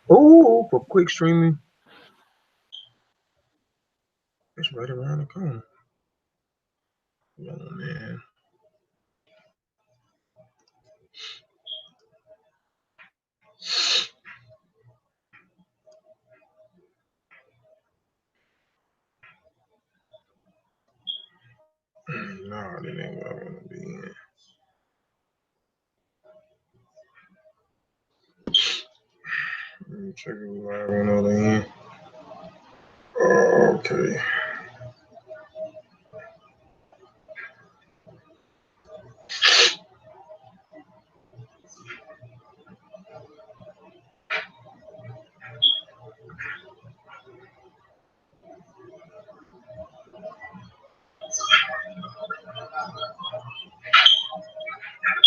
Oh, for quick streaming. It's right around the corner. Oh, man. No, that ain't what I want to be in. Let me check it live on the other end. Okay.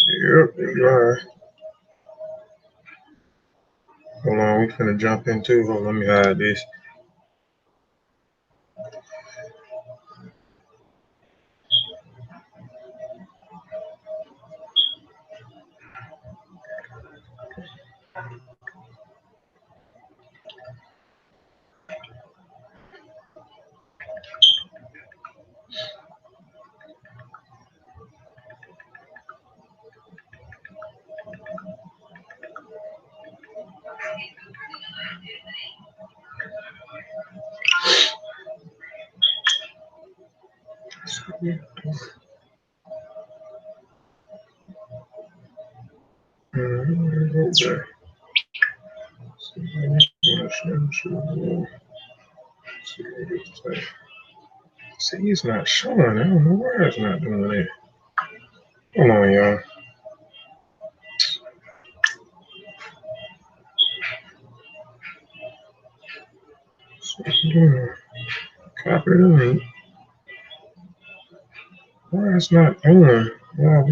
Yep, you are. Hold on, we finna jump into. Hold on, let me hide this. See, it's not showing. I don't know why it's not doing that. Hold on, y'all. Copy the link. Why it's not on? Wow,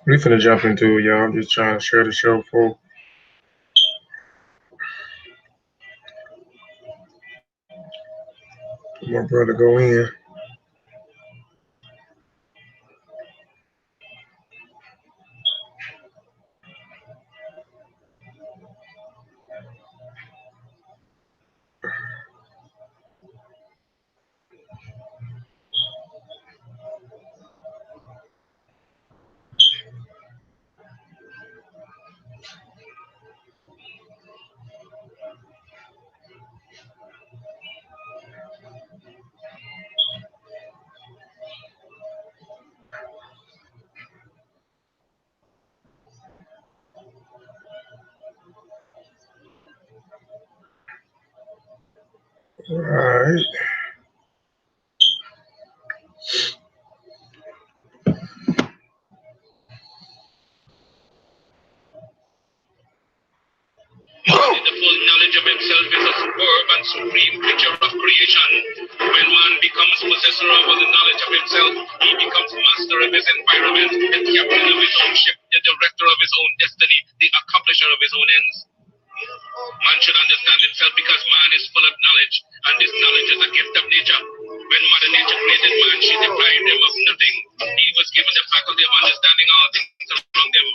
we finna jump into it, y'all. I'm just trying to share the show for my brother go in. All right. The full knowledge of himself is a superb and supreme picture of creation. When man becomes possessor of the knowledge of himself, he becomes master of his environment, the captain of his own ship, the director of his own destiny, the accomplisher of his own ends. Man should understand himself because man is full of knowledge, and this knowledge is a gift of nature. When Mother Nature created man, she deprived him of nothing. He was given the faculty of understanding all things around him.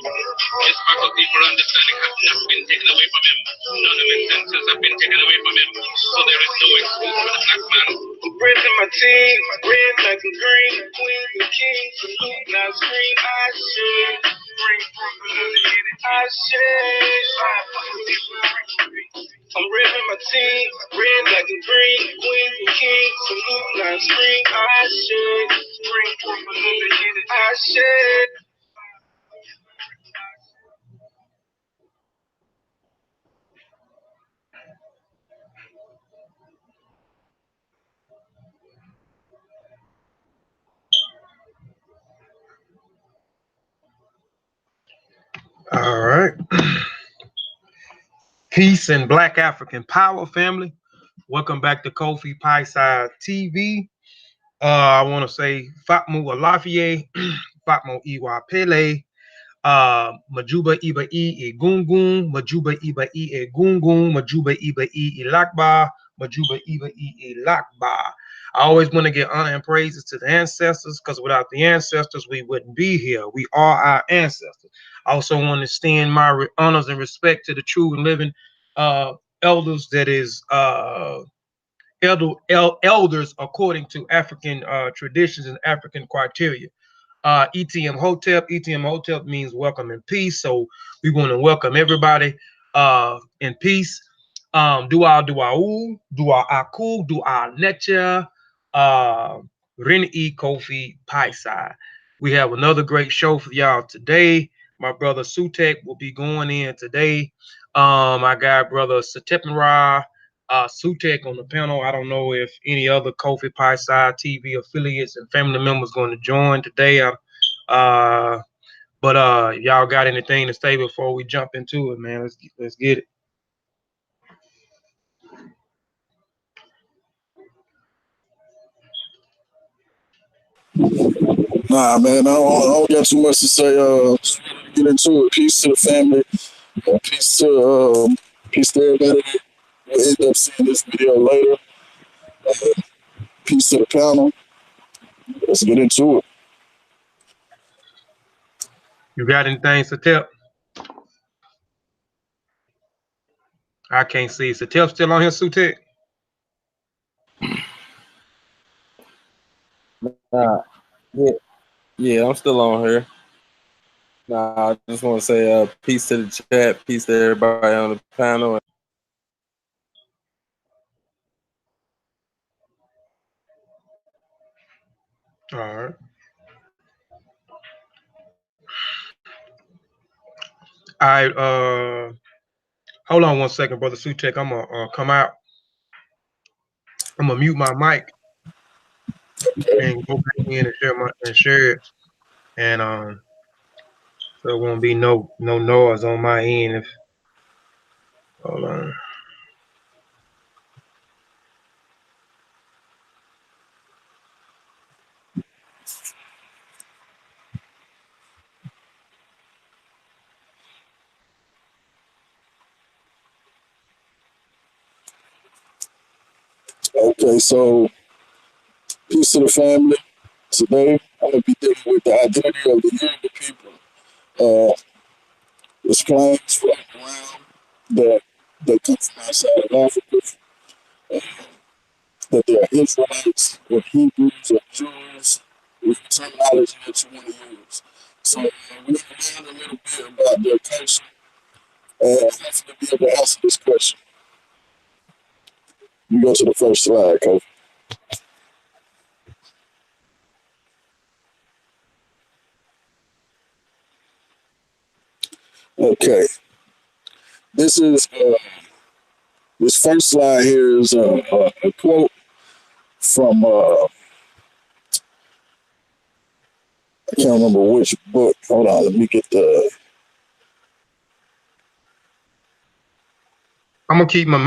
His faculty for understanding has not been taken away from him. None of his senses have been taken away from him. So there is no excuse for the black man. Raising my team, red, black, and green, queen, the king, salute, now scream, I should bring I should. I'm raising my team, red, black, and green, queen, the king, salute, now scream, I should bring I should. All right. Peace and Black African Power, family. Welcome back to Kofi Pie Side TV. I want to say Fatmu Alafie, Fatmo Iwa Pele, Majuba Iba E Gungun, Majuba Iba E Gungun, Majuba Iba E Lakba, Majuba Iba E Lakba. I always want to give honor and praises to the ancestors, because without the ancestors, we wouldn't be here. We are our ancestors. I also want to extend my honors and respect to the true and living elders, that is elders according to African traditions and African criteria. ETM Hotep means welcome in peace. So we want to welcome everybody in peace. Dua Aku, Dua Netcha, Rini Kofi Paisai. We have another great show for y'all today. My brother Sutek will be going in today. I got brother Satepnara Sutek on the panel. I don't know if any other Kofi Paisai TV affiliates and family members going to join today. But y'all got anything to say before we jump into it, man? Let's get it. Nah, man, I don't got too much to say. Get into it. Peace to the family. Peace to everybody. We'll end up seeing this video later. Peace to the panel. Let's get into it. You got anything, Satep? I can't see. Satep still on here, Sutek? Yeah, I'm still on here. Nah, I just want to say peace to the chat, peace to everybody on the panel. All right. All right. Hold on one second, brother Sutek. I'm gonna come out. I'm gonna mute my mic and go back in and share it. And so there won't be no noise on my end. If hold on. Okay, so peace to the family. Today, I'm going to be dealing with the identity of the Yoruba people. It's claims from around that come from outside of Africa, that they are Israelites or Hebrews or Jews, with terminology that you want to use. So we need to learn a little bit about their culture and hopefully be able to answer this question. You go to the first slide, Kofi. Okay. This first slide here is a quote from I can't remember which book. Hold on, let me get the. I'm gonna keep my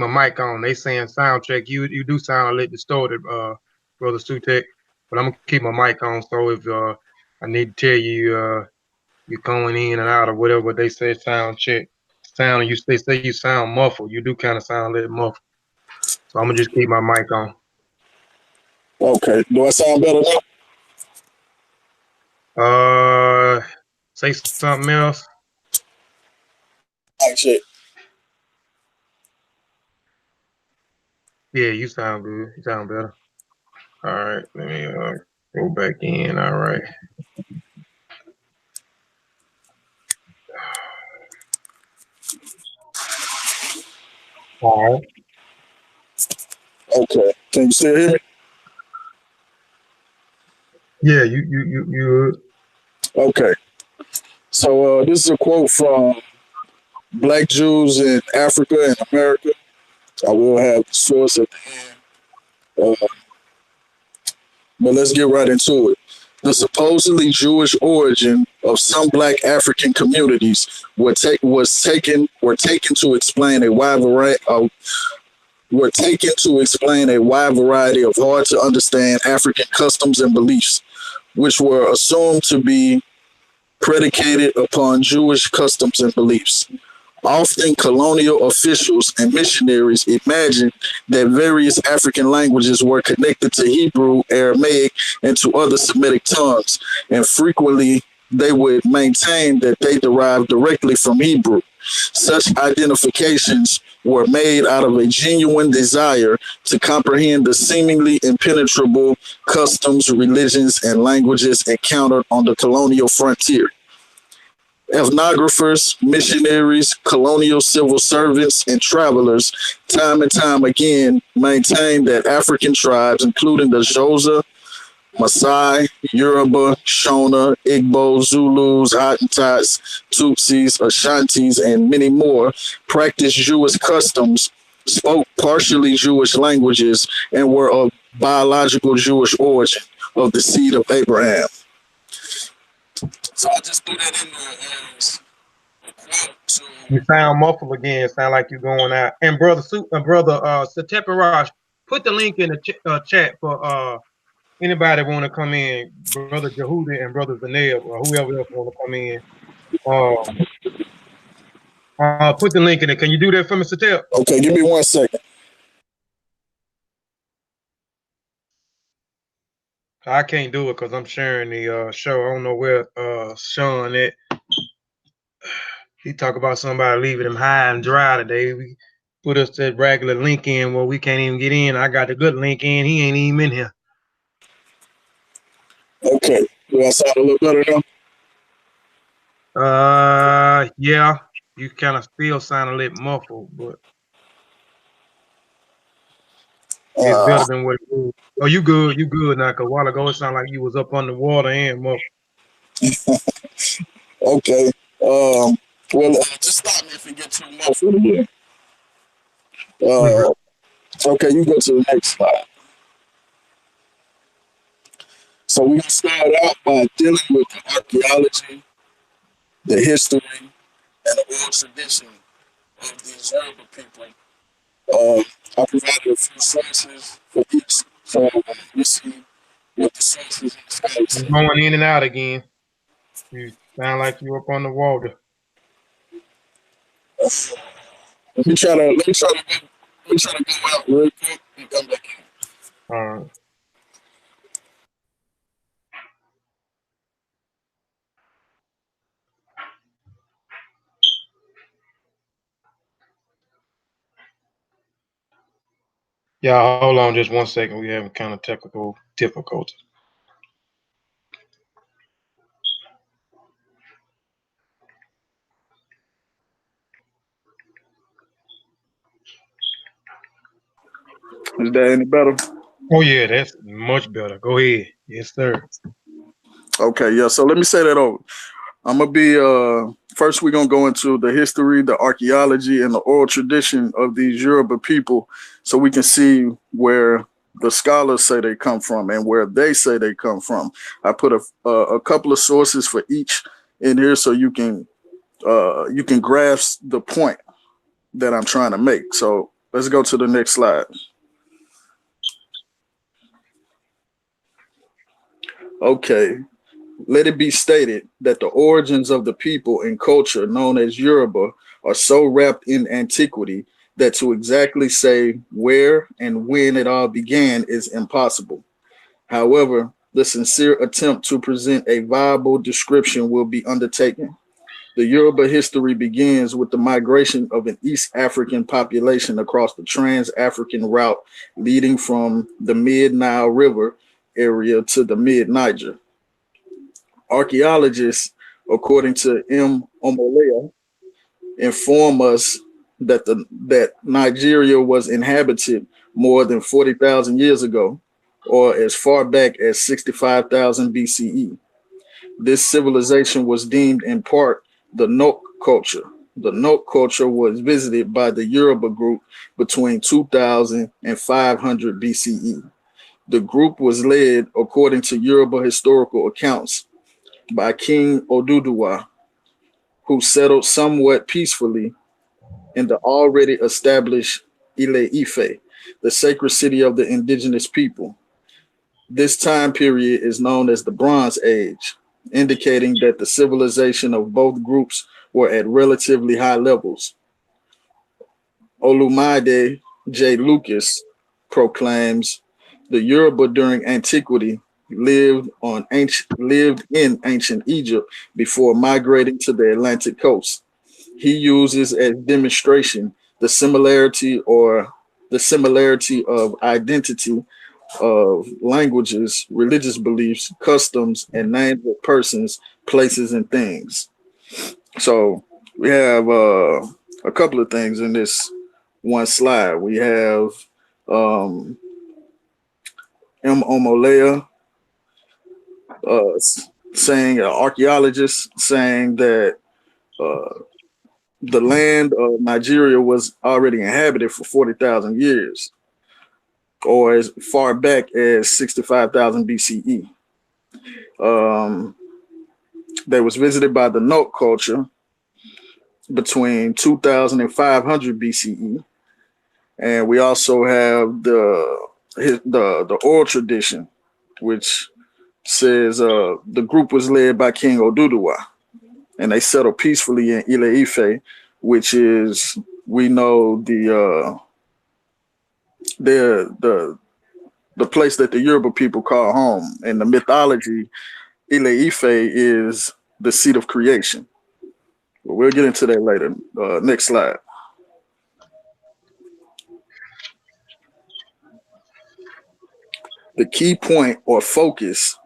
mic on. They saying sound check. You do sound a little distorted, brother Sutek. But I'm gonna keep my mic on. So if I need to tell you you're going in and out or whatever they say, sound check. They say you sound muffled. You do kind of sound a little muffled. So I'm gonna just keep my mic on. Okay. Do I sound better now? Say something else. Check. Yeah, you sound good. You sound better. All right, let me go back in. All right. All right. Okay. Can you still hear me? Yeah, you. Okay. So this is a quote from Black Jews in Africa and America. I will have the source at the end. But let's get right into it. The supposedly Jewish origin of some Black African communities were taken to explain a wide variety were taken to explain a wide variety of hard to understand African customs and beliefs, which were assumed to be predicated upon Jewish customs and beliefs. Often, colonial officials and missionaries imagined that various African languages were connected to Hebrew, Aramaic, and to other Semitic tongues, and frequently they would maintain that they derived directly from Hebrew. Such identifications were made out of a genuine desire to comprehend the seemingly impenetrable customs, religions, and languages encountered on the colonial frontier. Ethnographers, missionaries, colonial civil servants, and travelers, time and time again, maintained that African tribes, including the Xhosa, Maasai, Yoruba, Shona, Igbo, Zulus, Hottentots, Tutsis, Ashantis, and many more, practiced Jewish customs, spoke partially Jewish languages, and were of biological Jewish origin, of the seed of Abraham. So I just threw that in there as a quote to. You sound muffled again. Sound like you're going out. And brother Sateparaj, put the link in the chat for anybody want to come in, brother Jehudi and brother Zaneb or whoever else want to come in. Put the link in it. Can you do that for me, Satep? Okay, give me 1 second. I can't do it because I'm sharing the show. I don't know where Sean at. He talk about somebody leaving him high and dry today. We put us that regular link in where we can't even get in. I got the good link in. He ain't even in here. Okay, do I sound a little better now? Yeah. You kind of still sound a little muffled, but it's better than what it was. Oh, you good? You good now? Cause a while ago it sounded like you was up on the water and muffled. Okay. Well, just stop me if you get too muffled again. Okay, you go to the next slide. So we can start out by dealing with the archaeology, the history, and the oral tradition of these Yoruba people. I provided a few sources for each, so you see what the sources and the scholars say. Going in and out again. You sound like you up on the water. Let me try to go out real quick and come back in. All right. Yeah, hold on just 1 second. We having kind of technical difficulties. Is that any better? Oh yeah, that's much better. Go ahead. Yes, sir. Okay, yeah. So let me say that over. I'm gonna be first we're gonna go into the history, the archaeology, and the oral tradition of these Yoruba people, so we can see where the scholars say they come from and where they say they come from. I put a couple of sources for each in here so you can grasp the point that I'm trying to make. So let's go to the next slide. Okay. Let it be stated that the origins of the people and culture known as Yoruba are so wrapped in antiquity that to exactly say where and when it all began is impossible. However, the sincere attempt to present a viable description will be undertaken. The Yoruba history begins with the migration of an East African population across the Trans-African route leading from the Mid-Nile River area to the Mid-Niger. Archaeologists, according to M. Omolea, inform us that Nigeria was inhabited more than 40,000 years ago, or as far back as 65,000 BCE. This civilization was deemed in part the Nok culture. The Nok culture was visited by the Yoruba group between 2000 and 500 BCE. The group was led, according to Yoruba historical accounts, by King Oduduwa, who settled somewhat peacefully in the already established Ile-Ife, the sacred city of the indigenous people. This time period is known as the Bronze Age, indicating that the civilization of both groups were at relatively high levels. Olumide J. Lucas proclaims the Yoruba during antiquity lived in ancient Egypt before migrating to the Atlantic coast. He uses as demonstration the similarity of identity of languages, religious beliefs, customs, and names of persons, places, and things. So we have a couple of things in this one slide. We have M. Omolea saying, an archaeologist saying that the land of Nigeria was already inhabited for 40,000 years, or as far back as 65,000 BCE. They was visited by the Nok culture between 2,000 and 500 BCE. And we also have the oral tradition, which says the group was led by King Oduduwa, and they settled peacefully in Ile-Ife, which is, we know, the place that the Yoruba people call home. In the mythology, Ile-Ife is the seat of creation. But we'll get into that later. Next slide. The key point or focus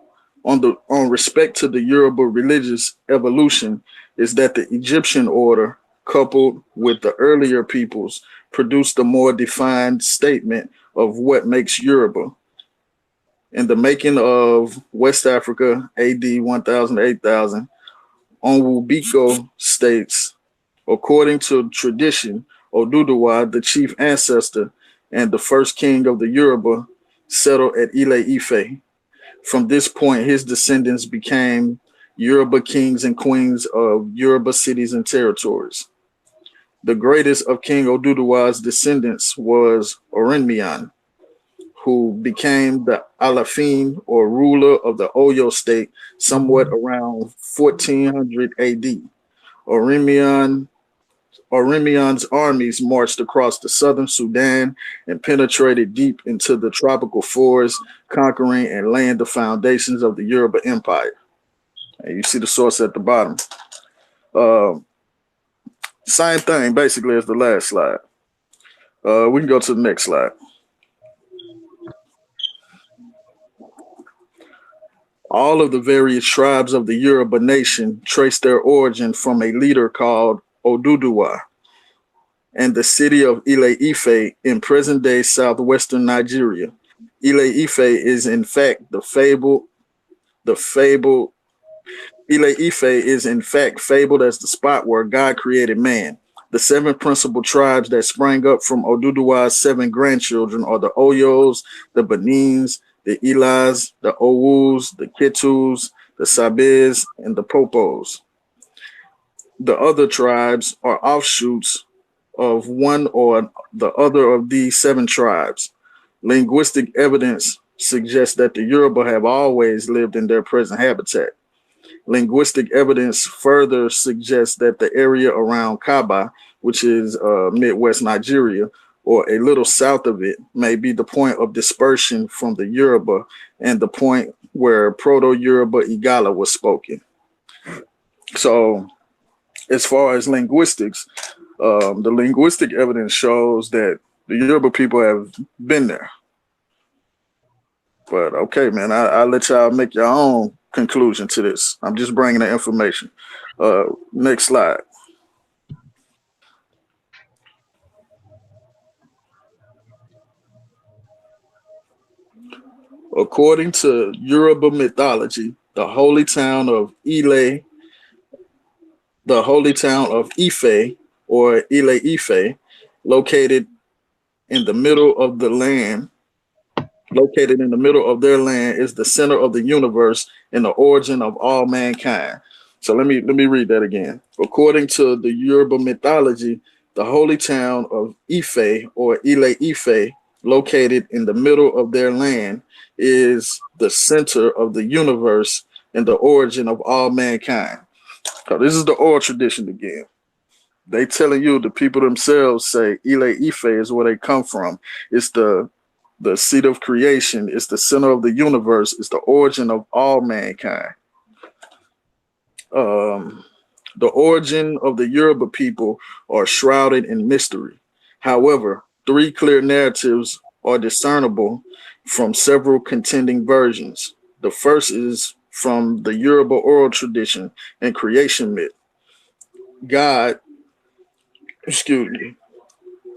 on respect to the Yoruba religious evolution is that the Egyptian order, coupled with the earlier peoples, produced a more defined statement of what makes Yoruba. In the making of West Africa, AD 1000 8000, Onwubiko states, according to tradition, Oduduwa, the chief ancestor and the first king of the Yoruba, settled at Ile-Ife. From this point, his descendants became Yoruba kings and queens of Yoruba cities and territories. The greatest of King Oduduwa's descendants was Orinmiyan, who became the Alafin or ruler of the Oyo state somewhat around 1400 AD. Orimian's armies marched across the southern Sudan and penetrated deep into the tropical forest, conquering and laying the foundations of the Yoruba Empire. And you see the source at the bottom. Same thing, basically, as the last slide. We can go to the next slide. All of the various tribes of the Yoruba nation trace their origin from a leader called Oduduwa, and the city of Ile-Ife in present-day southwestern Nigeria. Ile-Ife is in fact Ile-Ife is in fact fabled as the spot where God created man. The seven principal tribes that sprang up from Oduduwa's seven grandchildren are the Oyos, the Benins, the Ilas, the Owus, the Kitus, the Sabes, and the Popos. The other tribes are offshoots of one or the other of these seven tribes. Linguistic evidence suggests that the Yoruba have always lived in their present habitat. Linguistic evidence further suggests that the area around Kaba, which is Midwest Nigeria, or a little south of it, may be the point of dispersion from the Yoruba and the point where Proto-Yoruba Igala was spoken. So, as far as linguistics, the linguistic evidence shows that the Yoruba people have been there. But okay, man, I'll let y'all make your own conclusion to this. I'm just bringing the information. Next slide. According to Yoruba mythology, the holy town of Ife, or Ile-Ife, located in the middle of their land, is the center of the universe and the origin of all mankind. So let me read that again. According to the Yoruba mythology, The holy town of Ife or Ile Ife, located in the middle of their land, is the center of the universe and the origin of all mankind. So this is the oral tradition again. They telling you, the people themselves say Ile Ife is where they come from. It's the seat of creation. It's the center of the universe. It's the origin of all mankind. Um, the origin of the Yoruba people are shrouded in mystery. However, three clear narratives are discernible from several contending versions. The first is from the Yoruba oral tradition and creation myth. God, excuse me,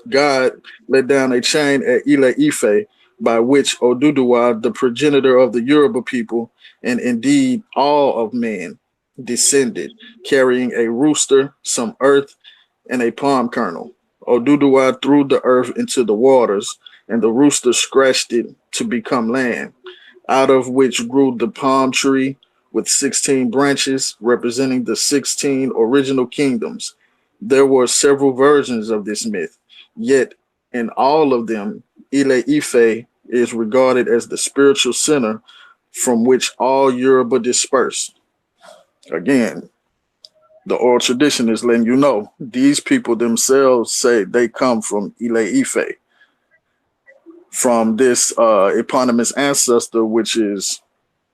God let down a chain at Ile Ife by which Oduduwa, the progenitor of the Yoruba people, and indeed all of man, descended, carrying a rooster, some earth, and a palm kernel. Oduduwa threw the earth into the waters, and the rooster scratched it to become land, out of which grew the palm tree with 16 branches representing the 16 original kingdoms. There were several versions of this myth, yet in all of them, Ile Ife is regarded as the spiritual center from which all Yoruba dispersed. Again, the oral tradition is letting you know these people themselves say they come from Ile Ife, from this eponymous ancestor, which is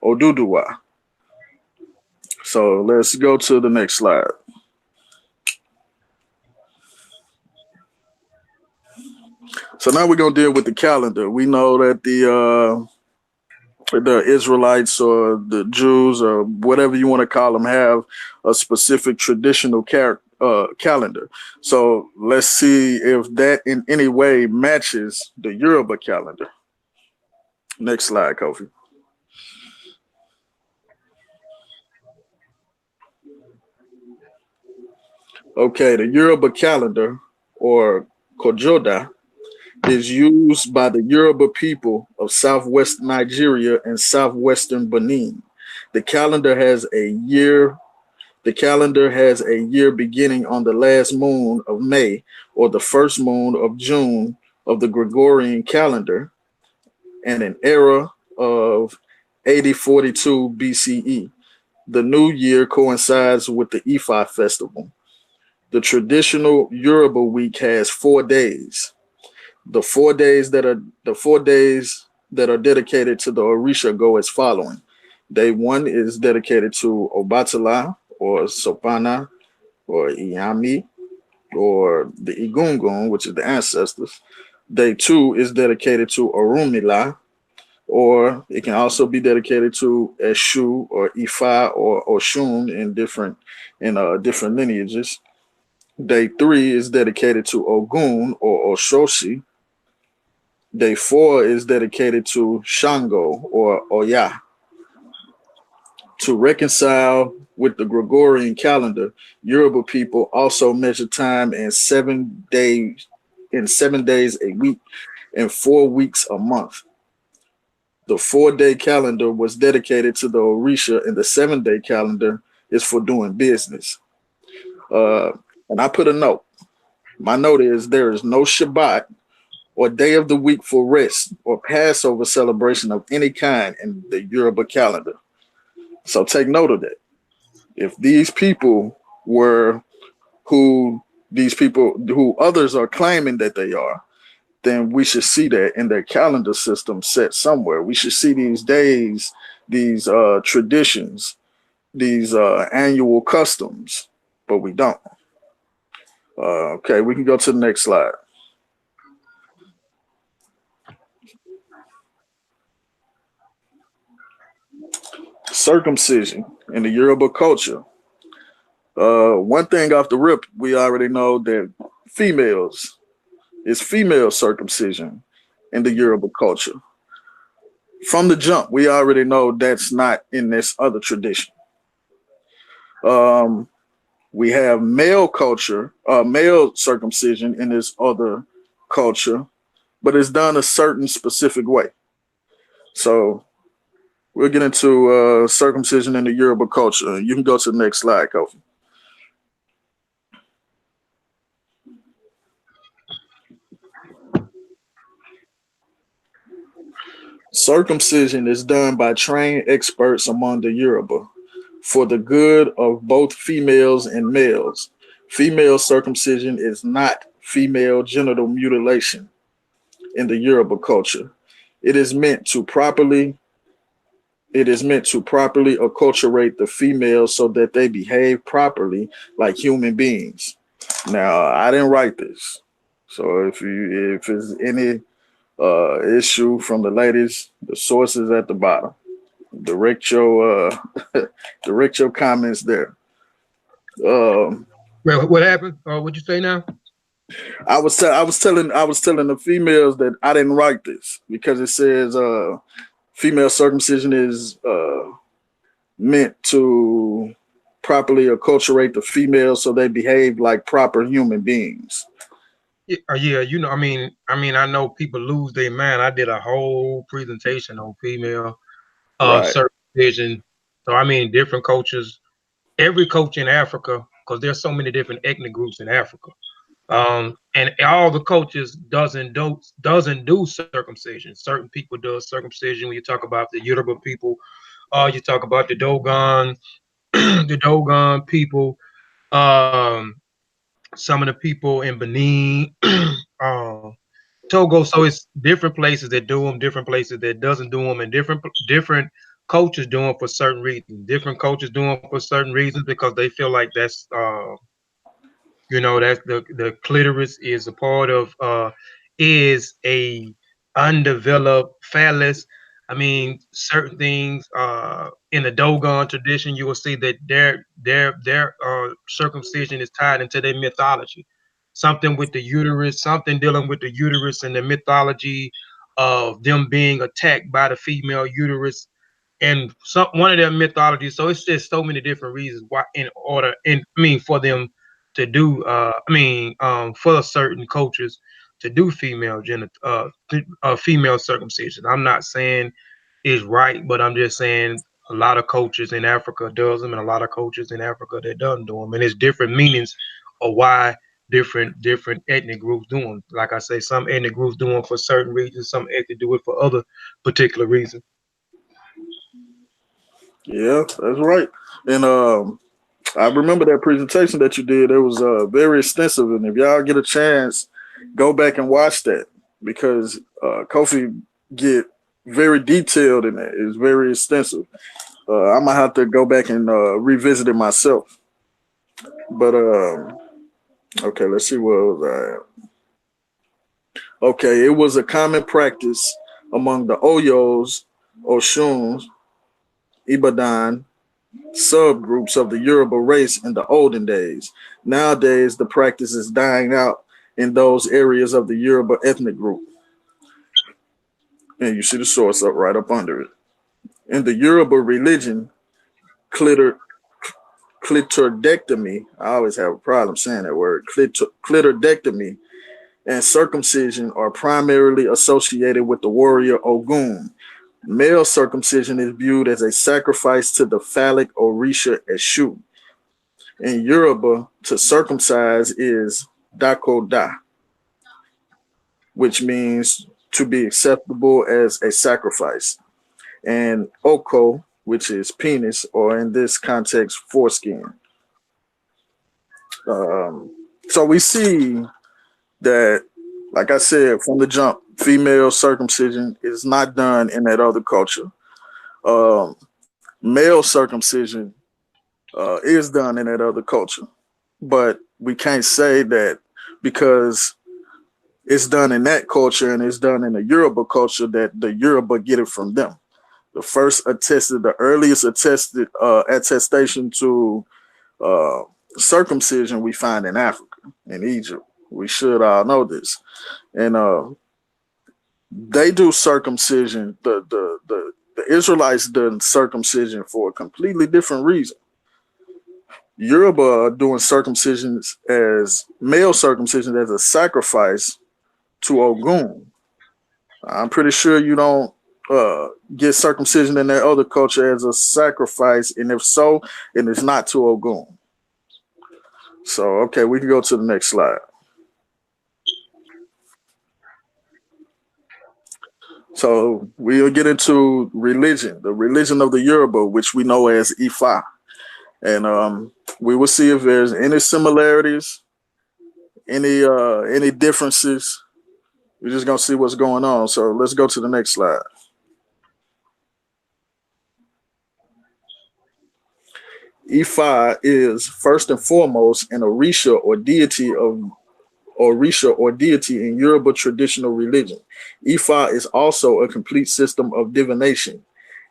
Oduduwa. So let's go to the next slide. So now we're gonna deal with the calendar. We know that the Israelites or the Jews or whatever you want to call them have a specific traditional calendar. So let's see if that in any way matches the Yoruba calendar. Next slide, Kofi. Okay, the Yoruba calendar, or Kojoda, is used by the Yoruba people of southwest Nigeria and southwestern Benin. The calendar has a year. The calendar has a year beginning on the last moon of May or the first moon of June of the Gregorian calendar, and an era of 8042 BCE. The new year coincides with the Ifa festival. The traditional Yoruba week has 4 days. The 4 days that are dedicated to the Orisha go as following. Day 1 is dedicated to Obatala or Sopana or Iyami or the Igungun, which is the ancestors. Day 2 is dedicated to Orumila, or it can also be dedicated to Eshu or Ifa or Oshun in different lineages. Day 3 is dedicated to Ogun or Oshoshi. Day 4 is dedicated to Shango or Oya. To reconcile with the Gregorian calendar, Yoruba people also measure time in 7 days, a week, and 4 weeks a month. The 4-day calendar was dedicated to the Orisha, and the 7-day calendar is for doing business. And I put a note. My note is there is no Shabbat or day of the week for rest or Passover celebration of any kind in the Yoruba calendar. So take note of that. If these people were who others are claiming that they are, then we should see that in their calendar system set somewhere. We should see these days, these traditions, these annual customs, but we don't. Okay, we can go to the next slide. Circumcision in the Yoruba culture. One thing off the rip, we already know that it's female circumcision in the Yoruba culture. From the jump, we already know that's not in this other tradition. We have male circumcision in this other culture, but it's done a certain specific way. So we'll get into circumcision in the Yoruba culture. You can go to the next slide, Kofi. Circumcision is done by trained experts among the Yoruba for the good of both females and males. Female circumcision is not female genital mutilation in the Yoruba culture. It is meant to properly acculturate the females so that they behave properly like human beings. Now, I didn't write this, so if there's any issue from the ladies, the source is at the bottom. Direct your direct your comments there. Well, what happened? What'd you say now? I was telling the females that I didn't write this because it says female circumcision is meant to properly acculturate the females so they behave like proper human beings. Yeah, you know, I mean, I know people lose their mind. I did a whole presentation on female Right. circumcision. So I mean, different cultures, every culture in Africa, because there's so many different ethnic groups in Africa. And all the cultures doesn't do circumcision. Certain people do circumcision. When you talk about the Yoruba people, you talk about the Dogon, the Dogon people, some of the people in Benin, Togo. So it's different places that do them, different places that doesn't do them, and different cultures do them for certain reasons. Different cultures do them for certain reasons because they feel like that's you know, that's the clitoris is a part of is a undeveloped phallus. I mean, certain things in the Dogon tradition, you will see that their circumcision is tied into their mythology. Something with the uterus, something dealing with the uterus and the mythology of them being attacked by the female uterus and one of their mythologies. So it's just so many different reasons why for them to do for certain cultures to do female circumcision. I'm not saying it's right, but I'm just saying a lot of cultures in Africa does them and a lot of cultures in Africa that doesn't do them, and it's different meanings of why different ethnic groups do them. Like I say, some ethnic groups do them for certain reasons, some ethnic do it for other particular reasons. Yeah, that's right. And I remember that presentation that you did. It was very extensive, and if y'all get a chance, go back and watch that because Kofi get very detailed in it. It's very extensive. I might have to go back and revisit it myself. But okay, let's see what was I at. Okay, it was a common practice among the Oyos, Oshuns, Ibadan, subgroups of the Yoruba race in the olden days. Nowadays, the practice is dying out in those areas of the Yoruba ethnic group. And you see the source up right up under it. In the Yoruba religion, clitoridectomy, I always have a problem saying that word, clitoridectomy and circumcision are primarily associated with the warrior Ogun. Male circumcision is viewed as a sacrifice to the phallic Orisha Eshu. In Yoruba, to circumcise is dakoda, which means to be acceptable as a sacrifice, and oko, which is penis, or in this context, foreskin. So we see that, like I said, from the jump, female circumcision is not done in that other culture. Male circumcision is done in that other culture, but we can't say that because it's done in that culture and it's done in the Yoruba culture that the Yoruba get it from them. The earliest attested attestation to circumcision we find in Africa, in Egypt. We should all know this. And they do circumcision. The Israelites done circumcision for a completely different reason. Yoruba are doing circumcisions as male circumcision as a sacrifice to Ogun. I'm pretty sure you don't get circumcision in that other culture as a sacrifice, and if so, and it's not to Ogun. So, okay, we can go to the next slide. So we'll get into religion, the religion of the Yoruba, which we know as Ifa. And we will see if there's any similarities, any differences. We're just gonna see what's going on. So let's go to the next slide. Ifa is first and foremost an Orisha or deity in Yoruba traditional religion. Ifa is also a complete system of divination.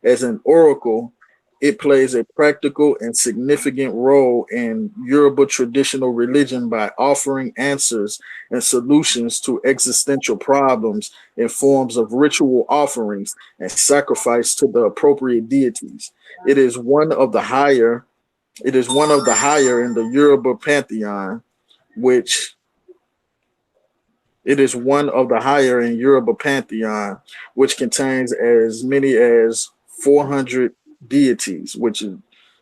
As an oracle, it plays a practical and significant role in Yoruba traditional religion by offering answers and solutions to existential problems in forms of ritual offerings and sacrifice to the appropriate deities. It is one of the higher it is one of the higher in the Yoruba pantheon, which it is one of the higher in Yoruba pantheon, which contains as many as 400 deities, which is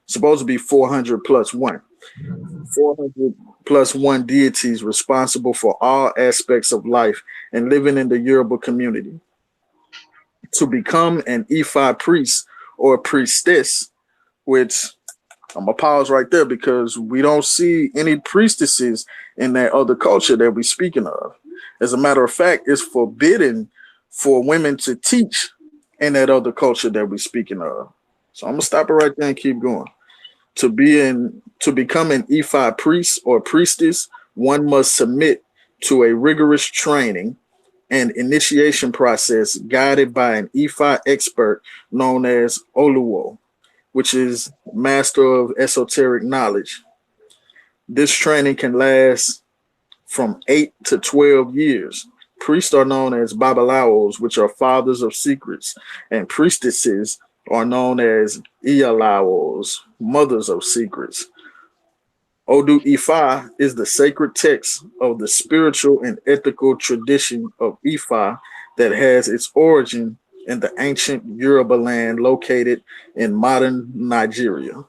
supposed to be 400 plus one. 400 plus one deities responsible for all aspects of life and living in the Yoruba community. To become an Ifa priest or priestess, which I'm gonna pause right there because we don't see any priestesses in that other culture that we're speaking of. As a matter of fact, it's forbidden for women to teach in that other culture that we're speaking of. So I'm gonna stop it right there and keep going. To become an Ifa priest or priestess, one must submit to a rigorous training and initiation process guided by an Ifa expert known as Oluwo, which is master of esoteric knowledge. This training can last from 8 to 12 years. Priests are known as Babalawos, which are fathers of secrets, and priestesses are known as Iyalawos, mothers of secrets. Odu Ifa is the sacred text of the spiritual and ethical tradition of Ifa that has its origin in the ancient Yoruba land located in modern Nigeria.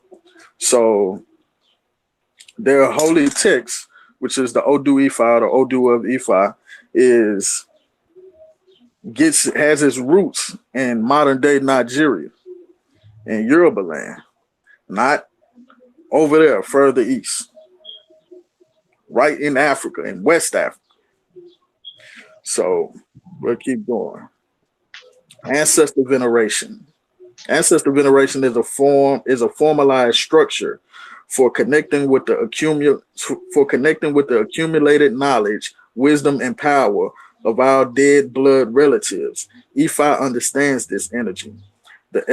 So their holy text, which is the Odu Ifa, the Odu of Ifa, has its roots in modern day Nigeria, in Yoruba land, not over there further east, right in Africa, in West Africa. So we'll keep going. Ancestor veneration. Ancestor veneration is a formalized structure for connecting with the accumulated knowledge, wisdom, and power of our dead blood relatives. Ifa understands this energy, the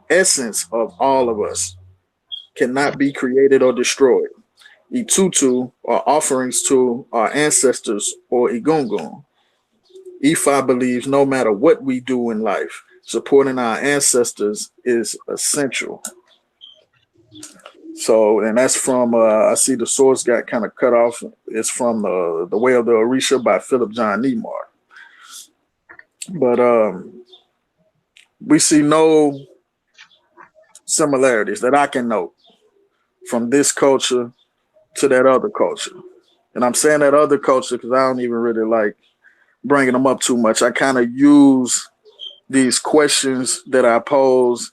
essence of all of us, cannot be created or destroyed. Itutu are offerings to our ancestors or Igungun. Ifa believes no matter what we do in life, supporting our ancestors is essential. So, and that's from, I see the source got kind of cut off. It's from The Way of the Orisha by Philip John Nemar. But we see no similarities that I can note from this culture to that other culture. And I'm saying that other culture because I don't even really like bringing them up too much. I kind of use these questions that I pose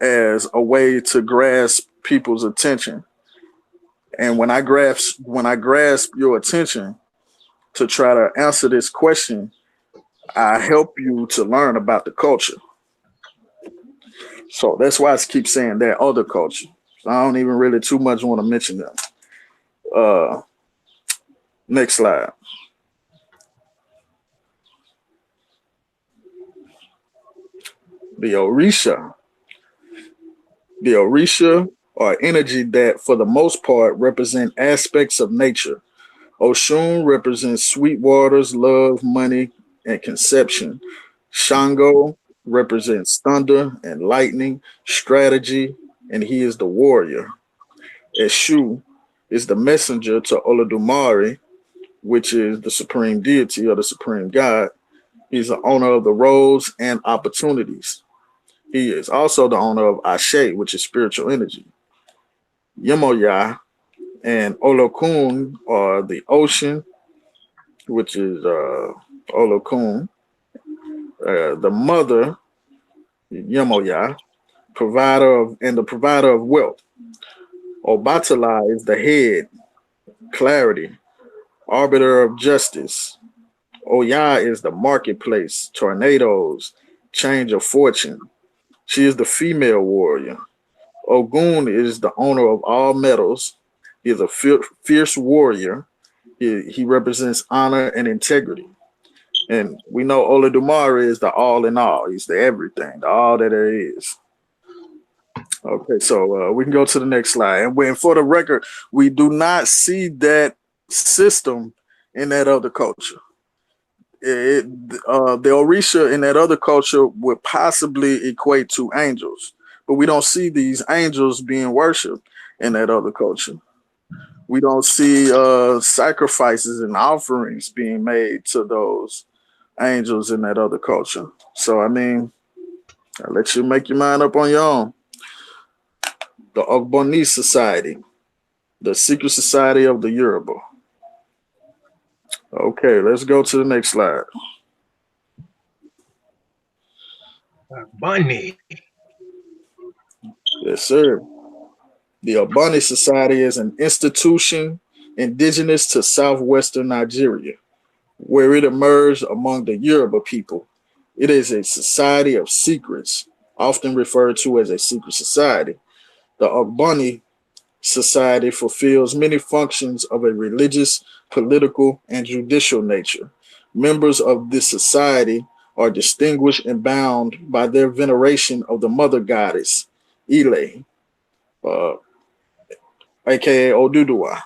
as a way to grasp people's attention. And when I grasp your attention to try to answer this question, I help you to learn about the culture. So that's why I keep saying that other culture. I don't even really too much want to mention them. Next slide. The Orisha. The Orisha are energy that, for the most part, represent aspects of nature. Oshun represents sweet waters, love, money, and conception. Shango represents thunder and lightning, strategy, and he is the warrior. Eshu is the messenger to Olodumare, which is the supreme deity or the supreme god. He's the owner of the roads and opportunities. He is also the owner of Ashe, which is spiritual energy. Yemoya and Olokun are the ocean, which is Olokun, the mother, Yemoya, the provider of wealth. Obatala is the head, clarity, arbiter of justice. Oya is the marketplace, tornadoes, change of fortune. She is the female warrior. Ogun is the owner of all metals. He is a fierce warrior. He represents honor and integrity. And we know Olodumare is the all in all. He's the everything, the all that there is. Okay, so we can go to the next slide. And for the record, we do not see that system in that other culture. The Orisha in that other culture would possibly equate to angels, but we don't see these angels being worshipped in that other culture. We don't see sacrifices and offerings being made to those angels in that other culture. So, I mean, I'll let you make your mind up on your own. The Ogboni Society, the secret society of the Yoruba. Okay, let's go to the next slide. Bunny. Yes, sir. The Ogboni Society is an institution indigenous to southwestern Nigeria, where it emerged among the Yoruba people. It is a society of secrets, often referred to as a secret society. The Ogboni Society fulfills many functions of a religious, political, and judicial nature. Members of this society are distinguished and bound by their veneration of the mother goddess, Ile, aka Oduduwa.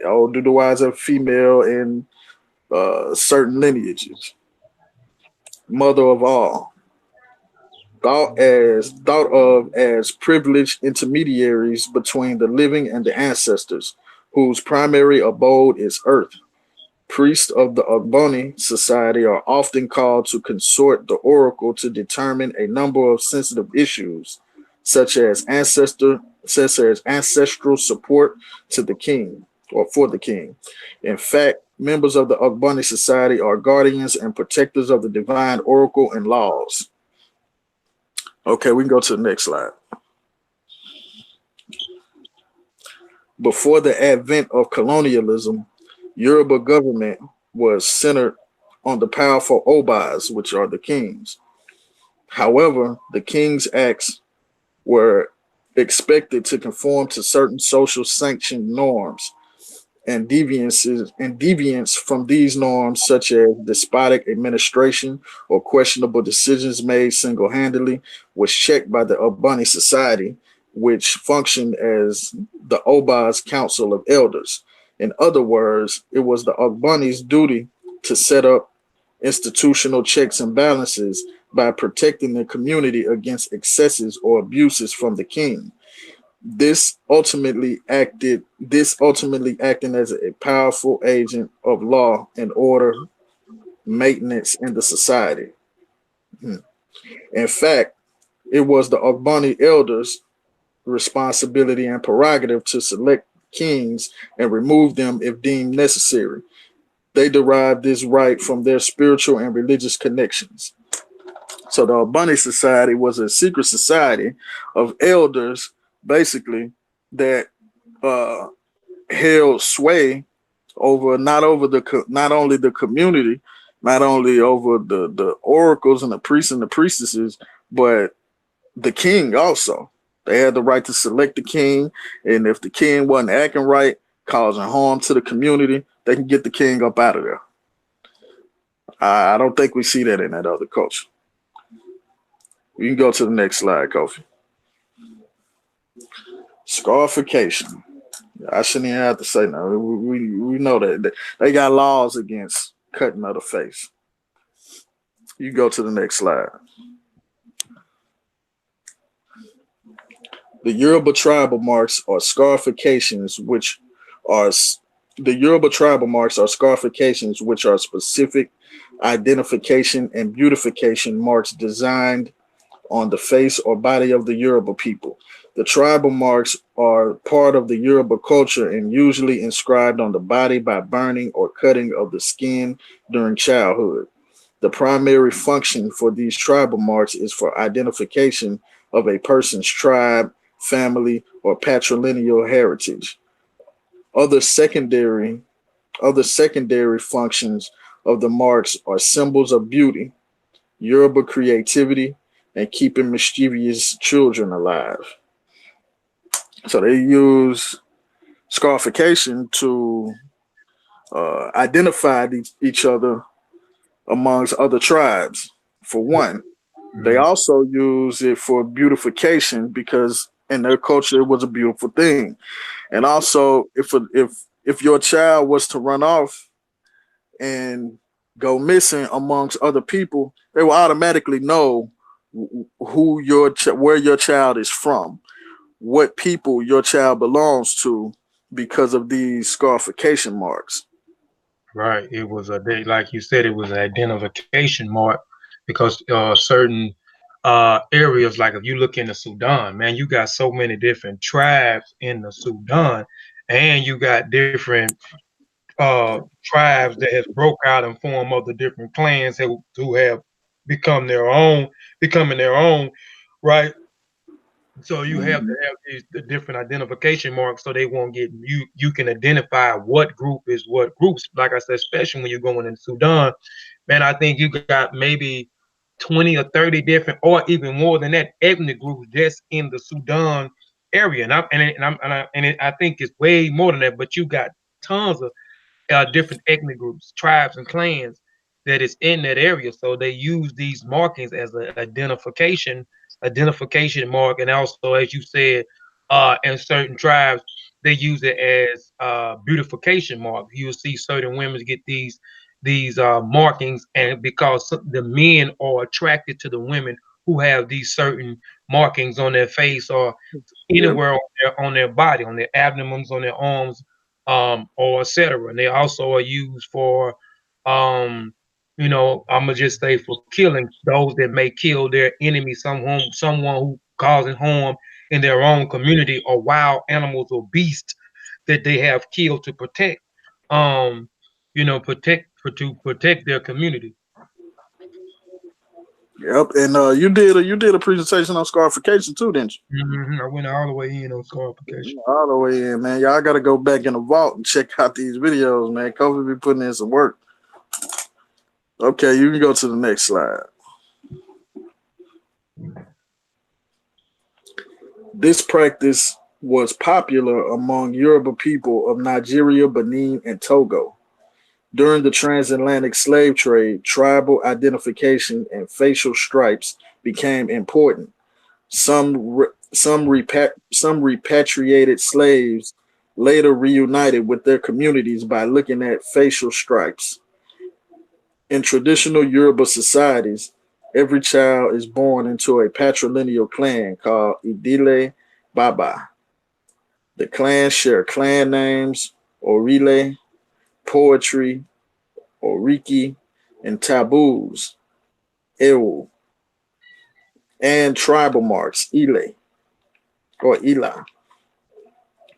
Oduduwa is a female in certain lineages, mother of all, thought of as privileged intermediaries between the living and the ancestors, whose primary abode is earth. Priests of the Ogboni Society are often called to consort the oracle to determine a number of sensitive issues, such as ancestral support to the king or for the king. In fact, members of the Ogboni Society are guardians and protectors of the divine oracle and laws. Okay, we can go to the next slide. Before the advent of colonialism, Yoruba government was centered on the powerful Obas, which are the kings. However, the king's acts were expected to conform to certain social sanctioned norms, and deviance from these norms, such as despotic administration or questionable decisions made single-handedly, was checked by the Ogboni Society, which functioned as the Oba's Council of Elders. In other words, it was the Ogboni's duty to set up institutional checks and balances by protecting the community against excesses or abuses from the king. This ultimately acting as a powerful agent of law and order maintenance in the society. In fact, it was the Ogboni elders' responsibility and prerogative to select kings and remove them if deemed necessary. They derived this right from their spiritual and religious connections. So the Ogboni Society was a secret society of elders, basically, that held sway over not only the community, not only over the oracles and the priests and the priestesses, but the king also. They had the right to select the king, and if the king wasn't acting right, causing harm to the community, they can get the king up out of there. I don't think we see that in that other culture. You can go to the next slide, Kofi. Scarification. I shouldn't even have to say no. We know that they got laws against cutting of the face. You go to the next slide. The Yoruba tribal marks are scarifications, which are specific identification and beautification marks designed on the face or body of the Yoruba people. The tribal marks are part of the Yoruba culture and usually inscribed on the body by burning or cutting of the skin during childhood. The primary function for these tribal marks is for identification of a person's tribe, family, or patrilineal heritage. Other secondary functions of the marks are symbols of beauty, Yoruba creativity, and keeping mischievous children alive. So they use scarification to identify each other amongst other tribes. For one, they also use it for beautification because in their culture it was a beautiful thing. And also, if your child was to run off and go missing amongst other people, they will automatically know where your child is from, what people your child belongs to, because of these scarification marks. Right. It was like you said, it was an identification mark because certain areas, like if you look in the Sudan, man, you got so many different tribes in the Sudan, and you got different tribes that has broke out and formed other different clans who have becoming their own, right? So you have to have the different identification marks so they won't get you. You can identify what group is what groups. Like I said, especially when you're going in Sudan, man, I think you got maybe 20 or 30 different, or even more than that, ethnic groups just in the Sudan area. I think it's way more than that. But you got tons of different ethnic groups, tribes, and clans that is in that area. So they use these markings as an identification mark, and also, as you said, in certain tribes, they use it as beautification mark. You'll see certain women get these markings, and because the men are attracted to the women who have these certain markings on their face or anywhere on their body, on their abdomens, on their arms, or etc. And they also are used for, I'm gonna just say for killing those that may kill their enemy, someone who causing harm in their own community, or wild animals or beasts that they have killed to protect, to protect their community. Yep, and you did a presentation on scarification too, didn't you? I went all the way in on scarification. All the way in, man. Y'all got to go back in the vault and check out these videos, man. Kobe be putting in some work. Okay, you can go to the next slide. This practice was popular among Yoruba people of Nigeria, Benin, and Togo. During the transatlantic slave trade, tribal identification and facial stripes became important. Some repatriated slaves later reunited with their communities by looking at facial stripes. In traditional Yoruba societies, every child is born into a patrilineal clan called Idile Baba. The clans share clan names, Orile, poetry, Oriki, and taboos, Ewu, and tribal marks, Ile or Ila.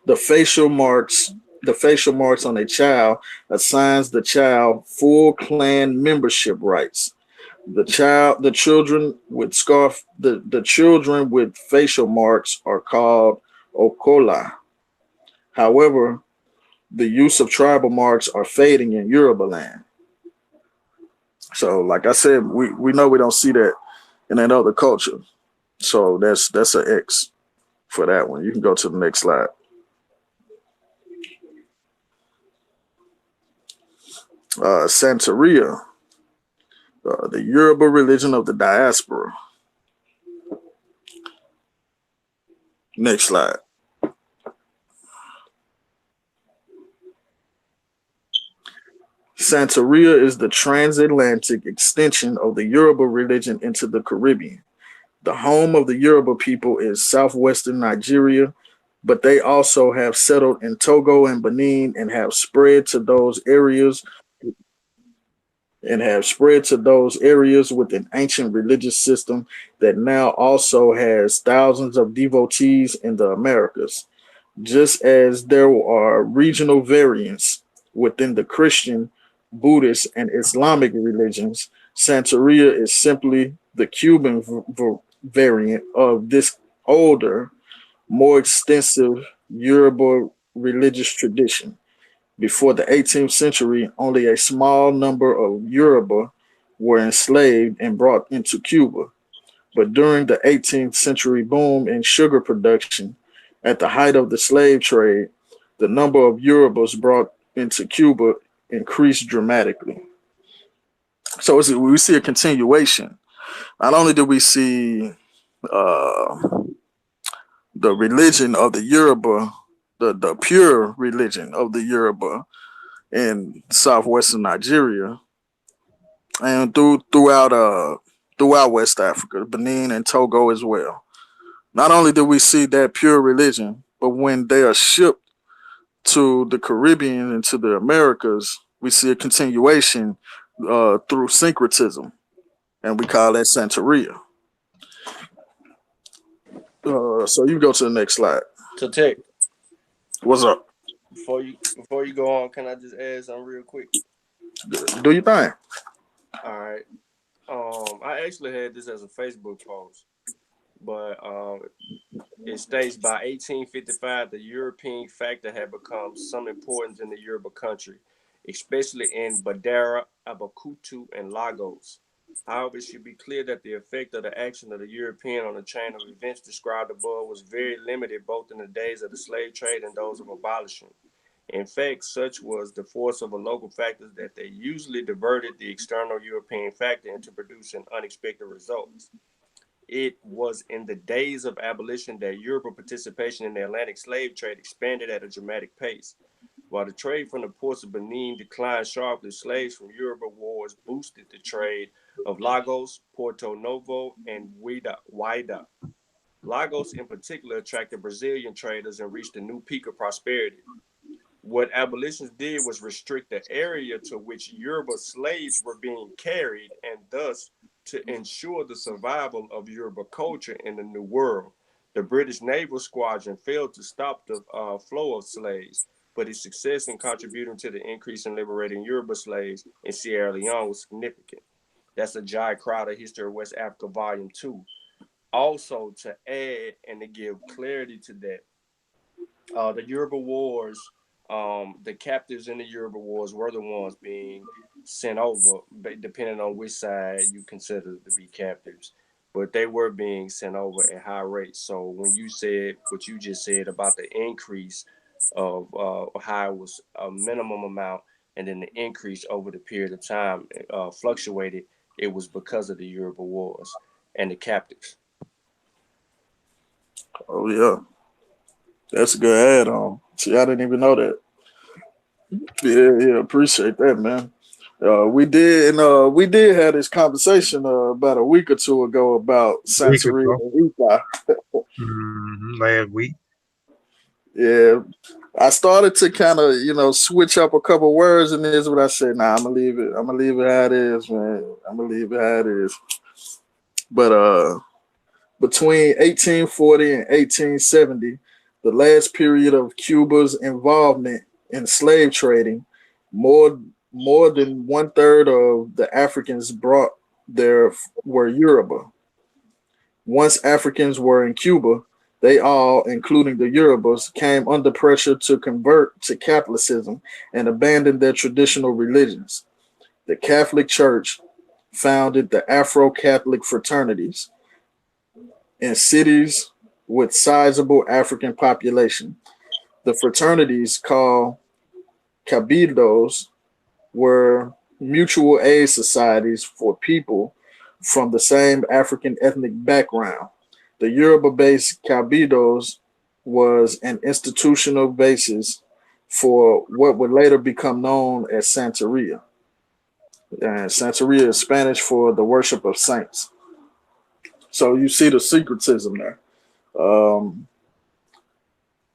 The facial marks on a child assigns the child full clan membership rights. The children with facial marks are called Okola. However, the use of tribal marks are fading in Yoruba land. So, like I said, we know we don't see that in that other culture. So that's an X for that one. You can go to the next slide. Santeria, the Yoruba religion of the diaspora. Next slide. Santeria is the transatlantic extension of the Yoruba religion into the Caribbean. The home of the Yoruba people is southwestern Nigeria, but they also have settled in Togo and Benin and have spread to those areas with an ancient religious system that now also has thousands of devotees in the Americas. Just as there are regional variants within the Christian, Buddhist, and Islamic religions, Santeria is simply the Cuban variant of this older, more extensive Yoruba religious tradition. Before the 18th century, only a small number of Yoruba were enslaved and brought into Cuba. But during the 18th century boom in sugar production, at the height of the slave trade, the number of Yorubas brought into Cuba increased dramatically. So we see a continuation. Not only do we see uh, the religion of the Yoruba, the pure religion of the Yoruba in southwestern Nigeria, and throughout West Africa, Benin and Togo as well. Not only do we see that pure religion, but when they are shipped to the Caribbean and to the Americas, we see a continuation through syncretism, and we call that Santeria. So you go to the next slide. So Tech, What's up? before you go on, can I just add something real quick? Do your thing. All right. I actually had this as a Facebook post, but it states by 1855 the European factor had become some importance in the Yoruba country, especially in Badara, Abakutu, and Lagos. However, it should be clear that the effect of the action of the European on the chain of events described above was very limited both in the days of the slave trade and those of abolishment. In fact, such was the force of a local factors that they usually diverted the external European factor into producing unexpected results. It was in the days of abolition that Yoruba participation in the Atlantic slave trade expanded at a dramatic pace. While the trade from the ports of Benin declined sharply, slaves from Yoruba wars boosted the trade of Lagos, Porto Novo, and Wida. Lagos in particular attracted Brazilian traders and reached a new peak of prosperity. What abolitionists did was restrict the area to which Yoruba slaves were being carried, and thus to ensure the survival of Yoruba culture in the New World. The British Naval Squadron failed to stop the flow of slaves, but its success in contributing to the increase in liberating Yoruba slaves in Sierra Leone was significant. That's a Jai Crowder History of West Africa, Volume 2. Also, to add and to give clarity to that, the Yoruba Wars, the captives in the Yoruba Wars were the ones being sent over, depending on which side you consider to be captives. But they were being sent over at high rates. So when you said what you just said about the increase of how it was a minimum amount and then the increase over the period of time fluctuated, it was because of the Yoruba Wars and the captives. Oh yeah, that's a good add-on. See, I didn't even know that. Yeah, appreciate that, man. We did have this conversation about a week or two ago about Santeria and Ifa. Last week. Yeah, I started to kind of switch up a couple words in this, but I said, nah, I'm gonna leave it. I'm gonna leave it how it is, man. I'm gonna leave it how it is. But between 1840 and 1870, the last period of Cuba's involvement in slave trading, more than 1/3 of the Africans brought there were Yoruba. Once Africans were in Cuba, they all, including the Yorubas, came under pressure to convert to Catholicism and abandon their traditional religions. The Catholic Church founded the Afro-Catholic fraternities in cities with sizable African population. The fraternities, called cabildos, were mutual aid societies for people from the same African ethnic background. The Yoruba-based cabildos was an institutional basis for what would later become known as Santeria. And Santeria is Spanish for the worship of saints. So you see the syncretism there.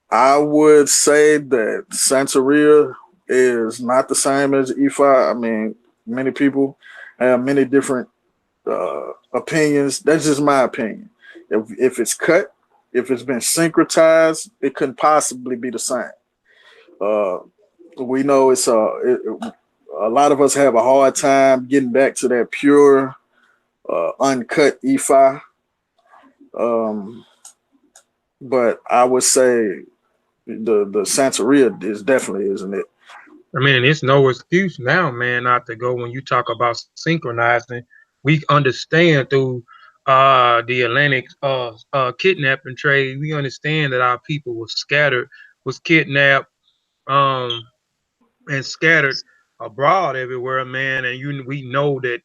I would say that Santeria is not the same as Ifa. I mean, many people have many different opinions. That's just my opinion. If it's cut, if it's been syncretized, it couldn't possibly be the same. We know a lot of us have a hard time getting back to that pure, uncut Ifa. Um, but I would say the Santeria is definitely, isn't it? I mean, it's no excuse now, man, not to go when you talk about synchronizing. We understand through the Atlantic kidnapping trade, we understand that our people was scattered, was kidnapped, um, and scattered abroad everywhere, man. And we know that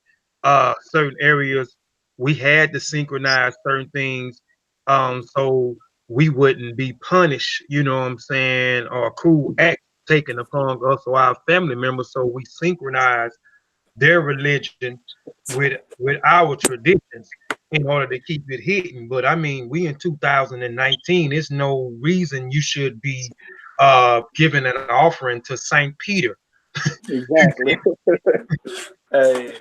certain areas we had to synchronize certain things, so we wouldn't be punished, you know what I'm saying, or a cruel act taken upon us or our family members. So we synchronize their religion with our traditions in order to keep it hidden. But I mean, we in 2019, there's no reason you should be giving an offering to Saint Peter. Exactly. Hey,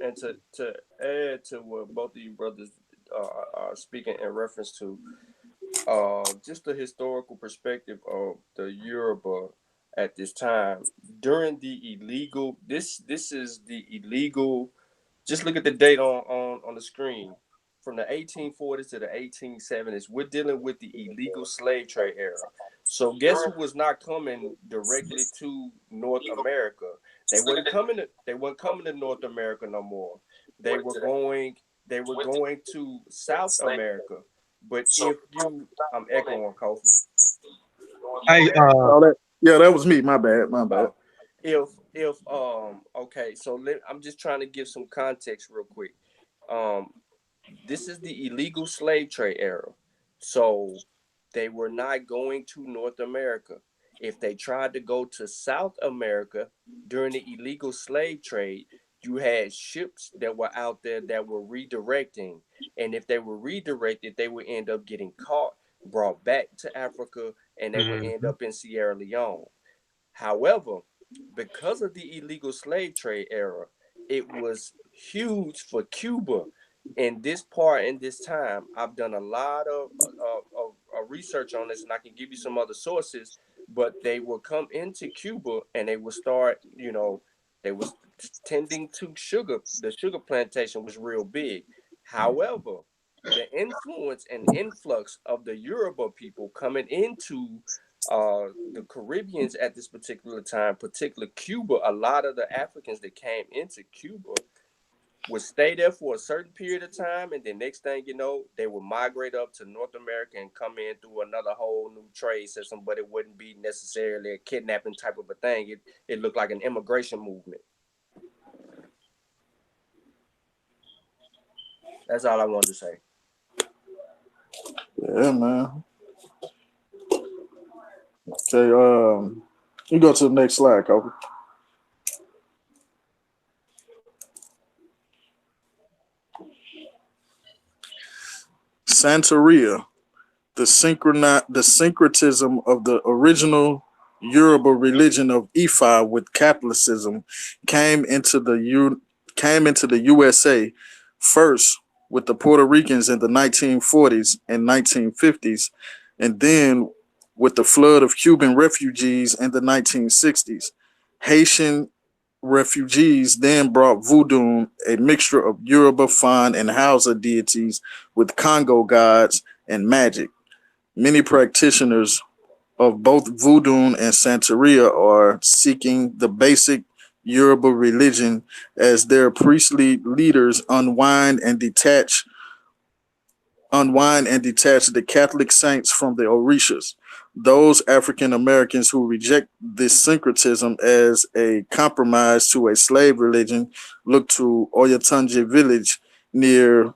and to add to what both of you brothers are speaking in reference to, just the historical perspective of the Yoruba at this time during the illegal. This is the illegal. Just look at the date on the screen. From the 1840s to the 1870s, we're dealing with the illegal slave trade era. So guess who was not coming directly to North America? They weren't coming to North America no more. They were going they were going to South America. But if you I'm echoing Kofi. Hey, Oh, yeah, that was me. My bad. My bad. If okay, so I'm just trying to give some context real quick. Um this is the illegal slave trade era. So they were not going to North America. If they tried to go to South America during the illegal slave trade, you had ships that were out there that were redirecting. And if they were redirected, they would end up getting caught, brought back to Africa, and they would end mhm. up in Sierra Leone. However, because of the illegal slave trade era, it was huge for Cuba. In this part, in this time, I've done a lot of research on this, and I can give you some other sources. But they will come into Cuba, and they will start, they was tending to sugar. The sugar plantation was real big. However, the influence and influx of the Yoruba people coming into the Caribbeans at this particular time, particular Cuba, a lot of the Africans that came into Cuba would stay there for a certain period of time, and then next thing you know, they would migrate up to North America and come in through another whole new trade system. But it wouldn't be necessarily a kidnapping type of a thing. It looked like an immigration movement. That's all I wanted to say. Yeah, man. Okay. You go to the next slide, Kobe. Santeria, the syncretism of the original Yoruba religion of Ifa with Catholicism came into the USA first with the Puerto Ricans in the 1940s and 1950s, and then with the flood of Cuban refugees in the 1960s. Haitian refugees then brought voodoo, a mixture of Yoruba, Fan, and Hausa deities with Congo gods and magic. Many practitioners of both voodoo and Santeria are seeking the basic Yoruba religion as their priestly leaders unwind and detach the Catholic saints from the Orishas. Those African Americans who reject this syncretism as a compromise to a slave religion look to Oyatunji village near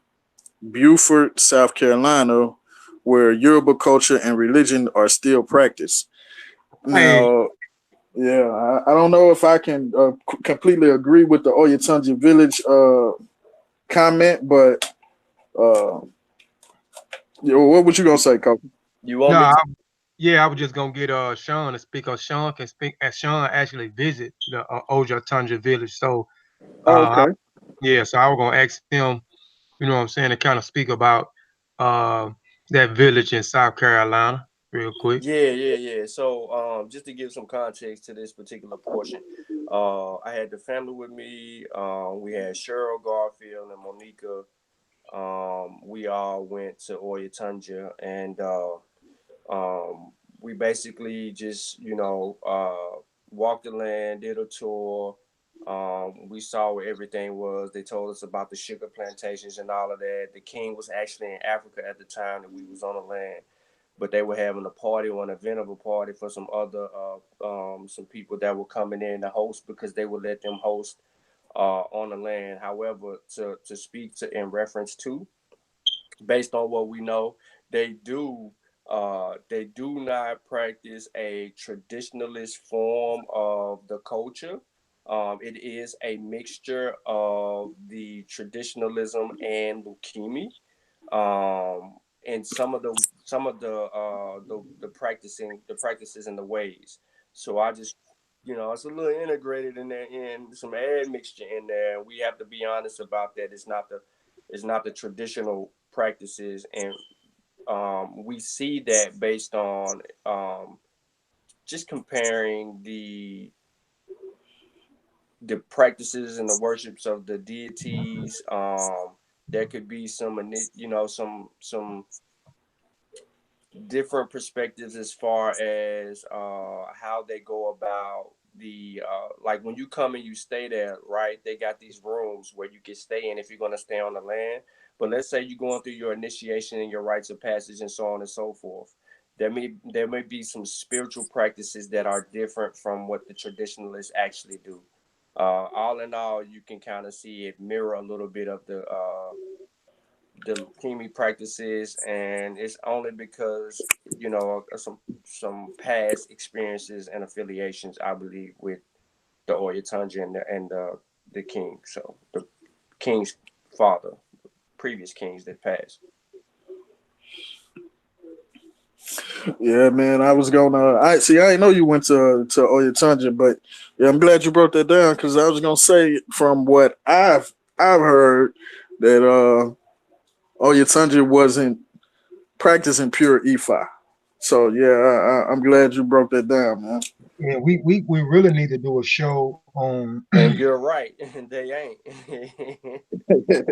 Beaufort, South Carolina, where Yoruba culture and religion are still practiced. Hey, Now, yeah, I don't know if I can completely agree with the Oyatunji village comment, but uh, what was you gonna say, Coach? You want no, me to? yeah, I was just gonna get Sean to speak. Cause Sean can speak, and Sean actually visit the Oja Tundra village. So, Oh, uh, okay. yeah, so I was gonna ask him, you know what I'm saying, to kind of speak about uh that village in South Carolina. real quick. Yeah. So, just to give some context to this particular portion, I had the family with me. We had Cheryl, Garfield, and Monica. We all went to Oyatunja, and we basically just, walked the land, did a tour. We saw where everything was. They told us about the sugar plantations and all of that. The king was actually in Africa at the time that we was on the land, but they were having a party or an event of a party for some other some people that were coming in to host, because they would let them host on the land. However, to speak to in reference to, based on what we know, they do not practice a traditionalist form of the culture. It is a mixture of the traditionalism and leukemia, and some of the practices and the ways. So I just, it's a little integrated in there, in some admixture in there. We have to be honest about that. It's not the traditional practices, and we see that based on just comparing the practices and the worships of the deities. There could be some different perspectives as far as how they go about the like when you come and you stay there, right? They got these rooms where you can stay in if you're going to stay on the land. But let's say you're going through your initiation and your rites of passage and so on and so forth. There may be some spiritual practices that are different from what the traditionalists actually do. All in all, you can kind of see it mirror a little bit of the leukemia practices, and it's only because some past experiences and affiliations, I believe, with the Oyatunja and the king. So the king's father, previous kings that passed. Yeah, man. I didn't know you went to Oyatunja, but yeah, I'm glad you broke that down because I was gonna say from what I've heard that Oyatunja wasn't practicing pure Ifa. So yeah, I'm glad you broke that down, man. Yeah, we really need to do a show on. And you're right, they ain't. Yeah,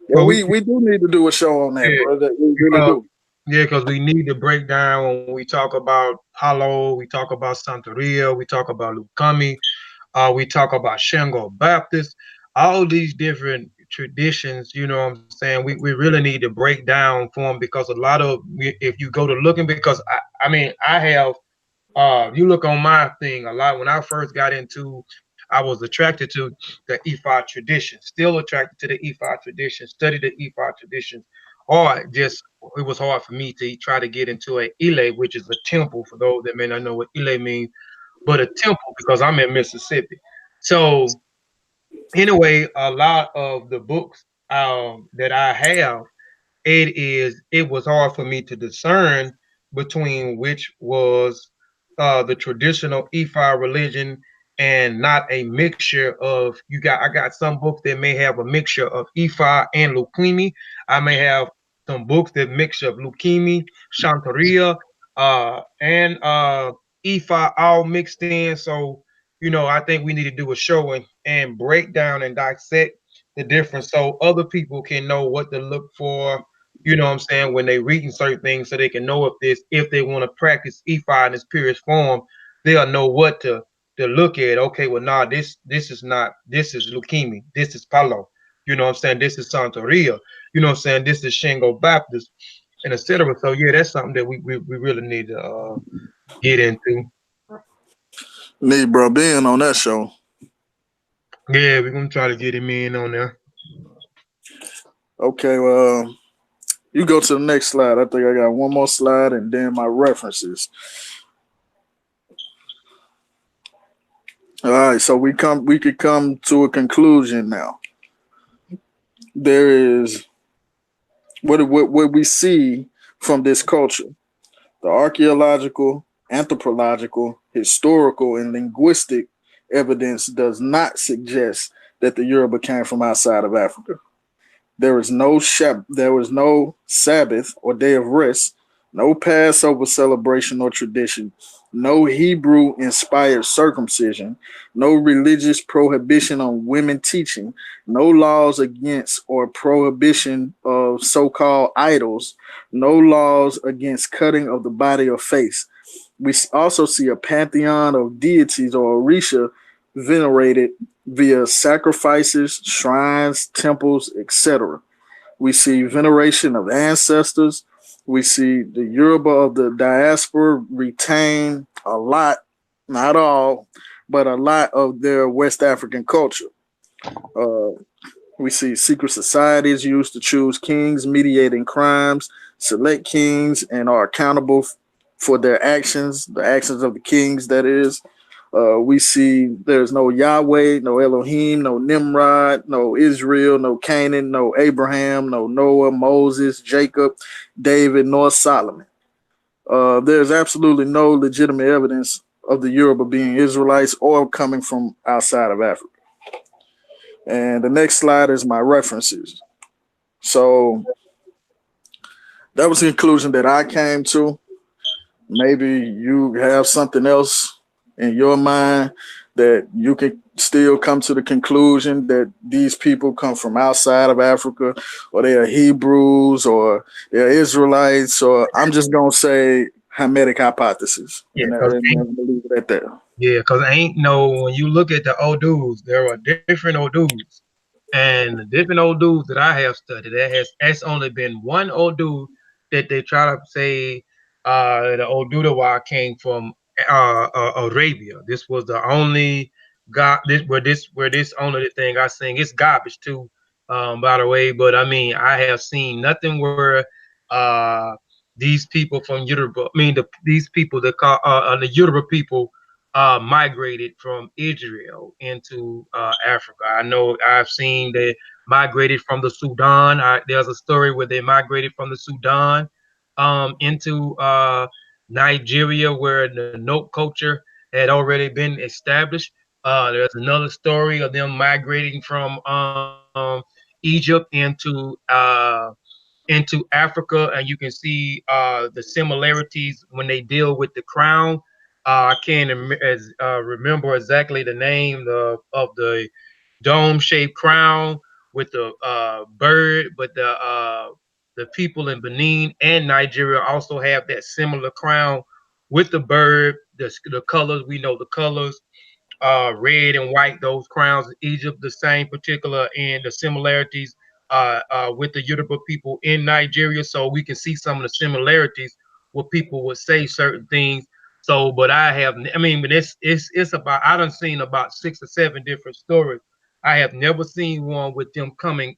Well, we we do need to do a show on that, yeah, brother. We really because do. because we need to break down when we talk about Palo, we talk about Santeria, we talk about Lukami, we talk about Shango Baptist, all these different traditions. You know what I'm saying? We really need to break down for them, because a lot of, if you go to looking, because I mean I have, you look on my thing a lot. When I first got into, I was attracted to the Ifa tradition, still attracted to the Ifa tradition, studied the Ifa traditions. Or just, it was hard for me to try to get into a Ile, which is a temple, for those that may not know what Ile means, but a temple, because I'm in Mississippi. So anyway, a lot of the books that I have, it was hard for me to discern between which was the traditional Ifa religion and not a mixture of, I got some books that may have a mixture of Ifa and Lukimi. I may have some books that mix of Lukimi, Shantaria, and Ifa all mixed in. So, I think we need to do a show and break down and dissect the difference, so other people can know what to look for, what I'm saying, when they reading certain things, so they can know if they want to practice Ifa in its purest form, they'll know what to look at. Okay, well, nah, this is not, this is leukemia, this is Palo, what I'm saying, this is Santeria, what I'm saying, this is Shango Baptist, and etc. So yeah, that's something that we really need to get into. Need bro being on that show. Yeah, we're gonna try to get him in on there. Okay, well, you go to the next slide. I think I got one more slide and then my references. All right, so we could come to a conclusion now. There is what we see from this culture. The archaeological, anthropological, historical, and linguistic evidence does not suggest that the Yoruba came from outside of Africa. There was no Sabbath or day of rest, no Passover celebration or tradition, no Hebrew-inspired circumcision, no religious prohibition on women teaching, no laws against or prohibition of so-called idols, no laws against cutting of the body or face. We also see a pantheon of deities or Orisha venerated via sacrifices, shrines, temples, etc. We see veneration of ancestors. We see the Yoruba of the diaspora retain a lot, not all, but a lot of their West African culture. Uh, we see secret societies used to choose kings, mediating crimes, select kings, and are accountable for their actions, the actions of the kings, that is. We see there's no Yahweh, no Elohim, no Nimrod, no Israel, no Canaan, no Abraham, no Noah, Moses, Jacob, David, nor Solomon. There's absolutely no legitimate evidence of the Yoruba being Israelites or coming from outside of Africa. And the next slide is my references. So that was the conclusion that I came to. Maybe you have something else in your mind that you can still come to the conclusion that these people come from outside of Africa, or they are Hebrews, or they're Israelites, or I'm just going to say Hamitic hypothesis. Yeah, And because leave it at that. ain't no, when you look at the old dudes, there are different old dudes. And the different old dudes that I have studied, that's only been one old dude that they try to say the old Dudawa came from Arabia. This was the only God where this only thing I sing. It's garbage too, by the way. But I mean, I have seen nothing where these people from Europe, I mean these people that call the Yoruba people migrated from Israel into Africa. I know I've seen they migrated from the Sudan. There's a story where they migrated from the Sudan into Nigeria, where the Note culture had already been established. There's another story of them migrating from Egypt into Africa, and you can see the similarities when they deal with the crown. I can't remember exactly the name of the dome-shaped crown with the bird, but the people in Benin and Nigeria also have that similar crown with the bird. The colors, we know the colors, red and white, those crowns. Egypt, the same particular, and the similarities with the Yoruba people in Nigeria. So we can see some of the similarities where people would say certain things. So, but but it's about, I done seen about 6 or 7 different stories. I have never seen one with them coming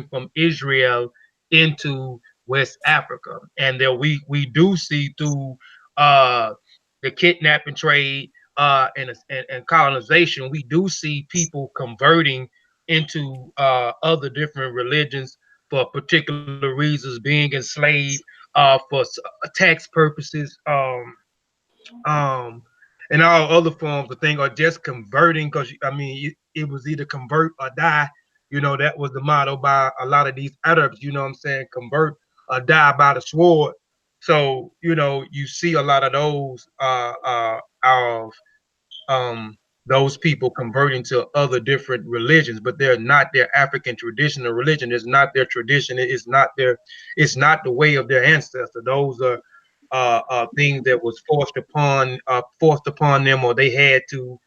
from Israel into West Africa. And there we do see through the kidnapping trade and colonization, we do see people converting into other different religions for particular reasons, being enslaved for tax purposes, um, and all other forms of thing, or just converting. Because I mean, it was either convert or die. You know, that was the motto by a lot of these Arabs. You know what I'm saying? Convert or die by the sword. So you know, you see a lot of those people converting to other different religions, but they're not their African traditional religion. It's not their tradition. It's not the way of their ancestor. Those are things that was forced upon them, or they had to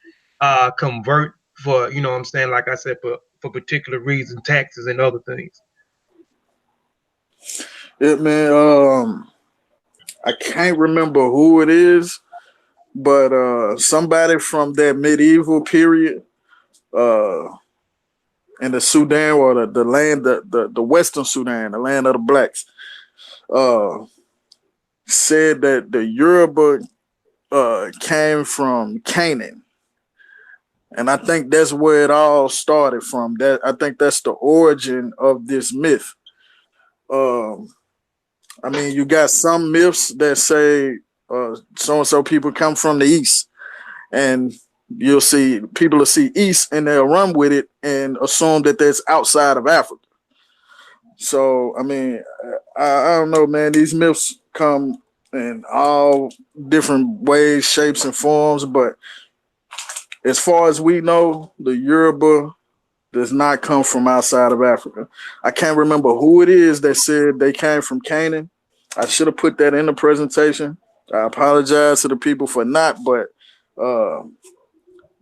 convert for, you know what I'm saying, like I said, for particular reasons, taxes and other things. Yeah, man. I can't remember who it is, but somebody from that medieval period in the Sudan, or the land, the Western Sudan, the land of the blacks, said that the Yoruba came from Canaan. And I think that's where it all started from. That I think that's the origin of this myth. I mean, you got some myths that say so and so people come from the east, and you'll see people will see east and they'll run with it and assume that that's outside of Africa. So I mean, I don't know, man. These myths come in all different ways, shapes, and forms. But as far as we know, the Yoruba does not come from outside of Africa. I can't remember who it is that said they came from Canaan. I should have put that in the presentation. I apologize to the people for not, but uh,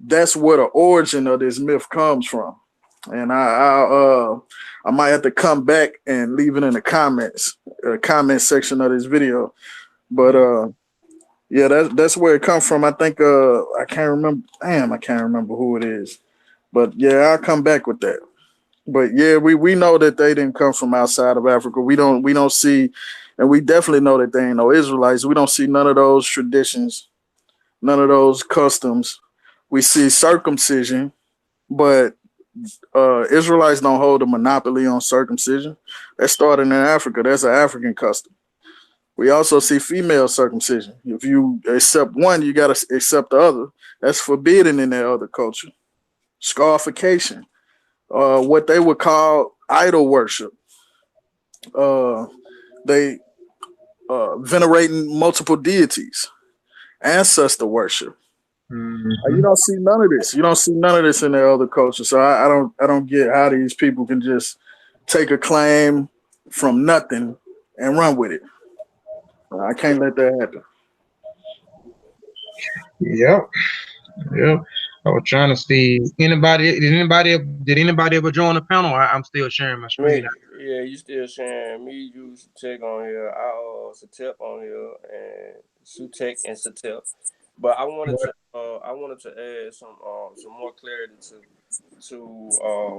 that's where the origin of this myth comes from. And I might have to come back and leave it in the comment section of this video. But yeah, that's where it comes from. I think I can't remember. Damn, I can't remember who it is. But yeah, I'll come back with that. But yeah, we know that they didn't come from outside of Africa. We don't see, and we definitely know that they ain't no Israelites. We don't see none of those traditions, none of those customs. We see circumcision, but Israelites don't hold a monopoly on circumcision. That started in Africa. That's an African custom. We also see female circumcision. If you accept one, you got to accept the other. That's forbidden in that other culture. Scarification, what they would call idol worship. They venerating multiple deities, ancestor worship. Mm-hmm. You don't see none of this. You don't see none of this in their other culture. So I don't get how these people can just take a claim from nothing and run with it. I can't let that happen. Yep. Yep. I was trying to see did anybody ever join the panel? I'm still sharing my screen. Me, yeah, you still sharing. Me, you, Sutek on here. I Satep on here, and Sutek and Satep. But I wanted to add some more clarity to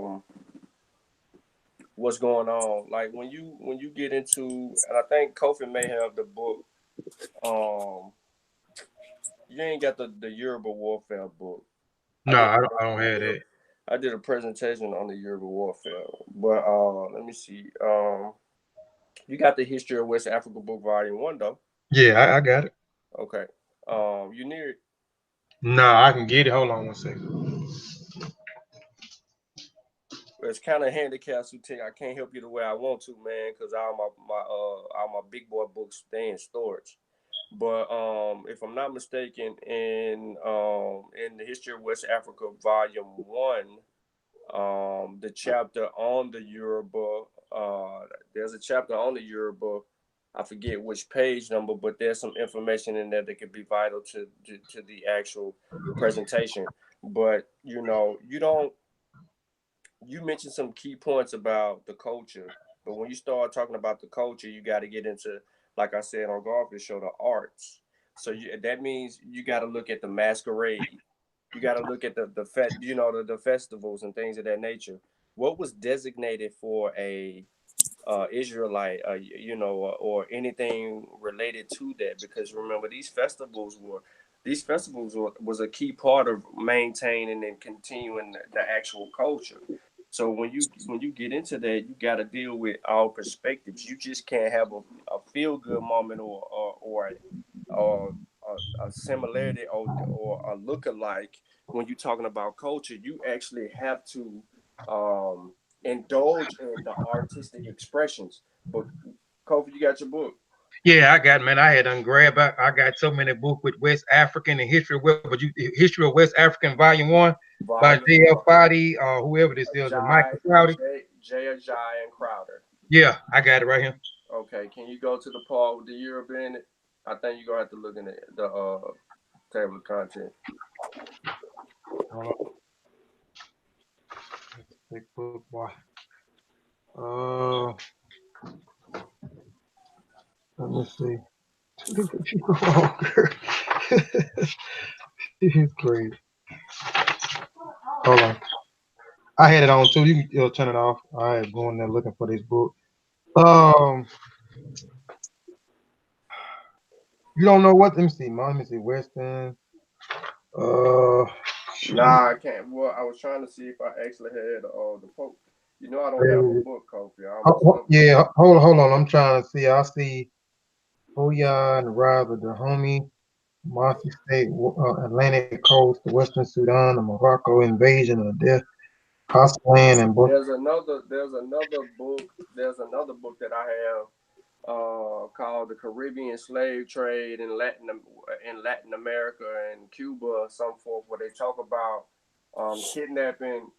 what's going on. Like when you get into, and I think Kofi may have the book. You ain't got the Yoruba warfare book. No, I don't have that. I did a presentation on the Yoruba warfare, but let me see. You got the History of West Africa book, Volume 1, though. Yeah, I got it. Okay. You near it? No, I can get it. Hold on one second. It's kind of handicapped, Sutek. I can't help you the way I want to, man, because all my big boy books stay in storage. But if I'm not mistaken, in the History of West Africa, Volume 1, the chapter on the Yoruba, there's a chapter on the Yoruba. I forget which page number, but there's some information in there that could be vital to the actual presentation. But you mentioned some key points about the culture, but when you start talking about the culture, you got to get into, like I said on Garfield's show, the arts. So that means you got to look at the masquerade. You got to look at the festivals and things of that nature. What was designated for a Israelite, or anything related to that? Because remember, these festivals was a key part of maintaining and continuing the actual culture. So when you get into that, you got to deal with all perspectives. You just can't have a feel good moment or a similarity or a look-alike when you're talking about culture. You actually have to indulge in the artistic expressions. But Kofi, you got your book. Yeah, I got it, man. I had ungrabbed. I got so many books with West African and History of West African Volume 1 by J.F. Fadi or whoever this is, Michael Crowder. J. and Crowder. Yeah, I got it right here. Okay, can you go to the part with the Yoruba in it? I think you're gonna have to look in the table of content. Big book, boy. Let me see. He's crazy. Hold on. I had it on too. You can turn it off. I ain't going there looking for this book. You don't know what? Let me see. Let me see. Western. Nah, I can't. Well, I was trying to see if I actually had the Pope. I don't have a book, Kofi. Yeah, hold on. I'm trying to see. I see Oya and Rival, the homie, Marcy State, Atlantic Coast, the Western Sudan, the Morocco invasion of death, Costland and There's another book. There's another book that I have called the Caribbean Slave Trade in Latin America and Cuba, some forth, where they talk about kidnapping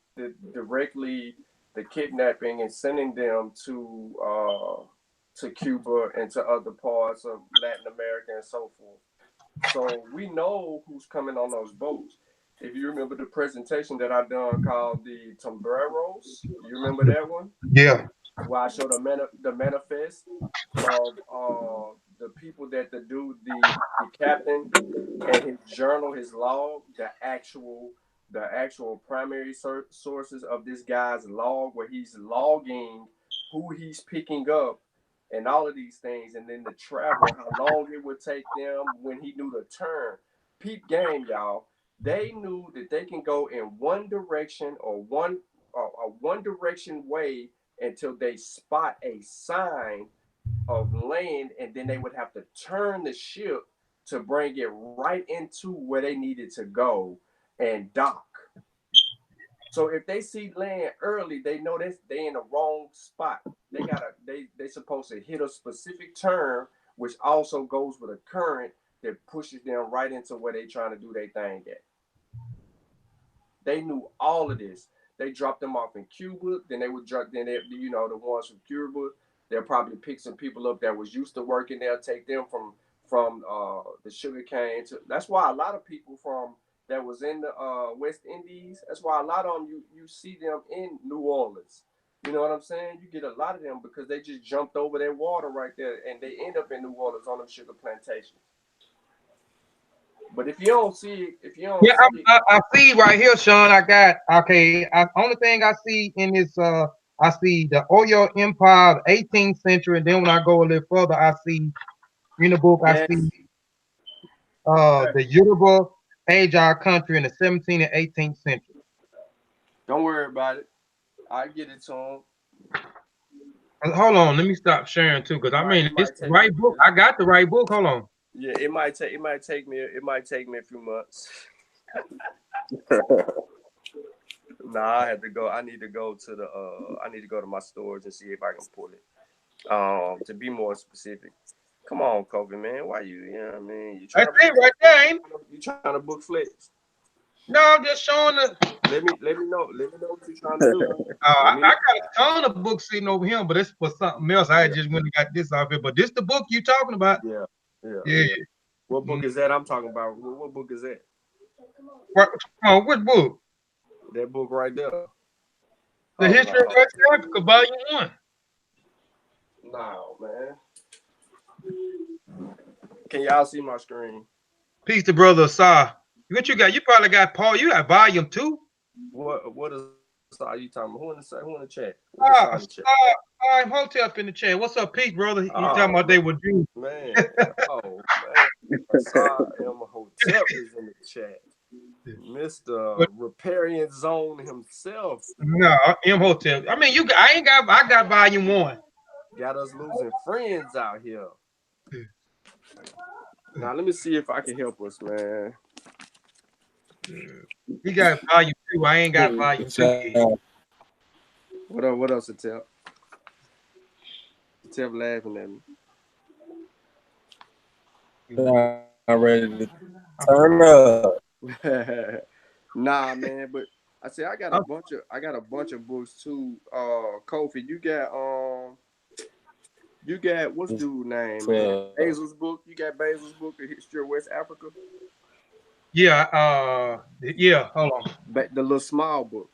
directly the kidnapping and sending them to Cuba and to other parts of Latin America and so forth. So we know who's coming on those boats. If you remember the presentation that I done called the Sombreros, you remember that one? Yeah. Where I showed the manifest of the people that the captain and his journal, his log, the actual primary sources of this guy's log, where he's logging who he's picking up and all of these things, and then the travel, how long it would take them, when he knew the turn. Peep game, y'all. They knew that they can go in one direction or a one direction way until they spot a sign of land, and then they would have to turn the ship to bring it right into where they needed to go and dock. So if they see land early, they know they in the wrong spot. They supposed to hit a specific turn, which also goes with a current that pushes them right into where they trying to do their thing at. They knew all of this. They dropped them off in Cuba. Then they would drop. Then the ones from Cuba, they'll probably pick some people up that was used to working there, take them from the sugar cane. That's why a lot of people that was in the West Indies. That's why a lot of them you see them in New Orleans. You know what I'm saying? You get a lot of them because they just jumped over that water right there, and they end up in New Orleans on them sugar plantations. But if you don't see it, I see right here, Sean. Only thing I see in this, I see the Oyo Empire, 18th century, and then when I go a little further, I see in the book, I see the Yoruba Asian country in the 17th and 18th century. Don't worry about it. I get it to them. Hold on, let me stop sharing too, because it's the right book. I got the right book. Hold on. Yeah, it might take me a few months. Nah, I had to go. I need to go to my stores and see if I can pull it. To be more specific. Come on, Kobe, man. Why you know what I mean? You trying right there, ain't you trying to book flex? No, I'm just showing the. Let me know what you're trying to do. I got a ton of books sitting over here, but it's for something else. I just went and got this off here. But this the book you talking about? Yeah. What book is that I'm talking about? What book is that? What book? That book right there. The History of West Africa, Volume 1. No, man. Can y'all see my screen? Peace to Brother Asar. What you got? You probably got Paul. You got Volume 2. What is Asar you talking about? Who in the chat? I'm Hotep in the chat. What's up, Pete, brother? You talking about they were Jews? Man. Asar Hotep is in the chat. Mr. Riparian Zone himself. No, Hotep. I mean, I got Volume 1. Got us losing friends out here. Now let me see if I can help us, man. You got Volume 2. I ain't got Volume 2. What else to tell? Tell laughing at me. I'm ready to turn up. Nah, man, but I said I got a bunch of books too. Kofi, you got what's dude's name? Basil's book. You got Basil's book, The History of West Africa. Yeah. Hold on. The little small book.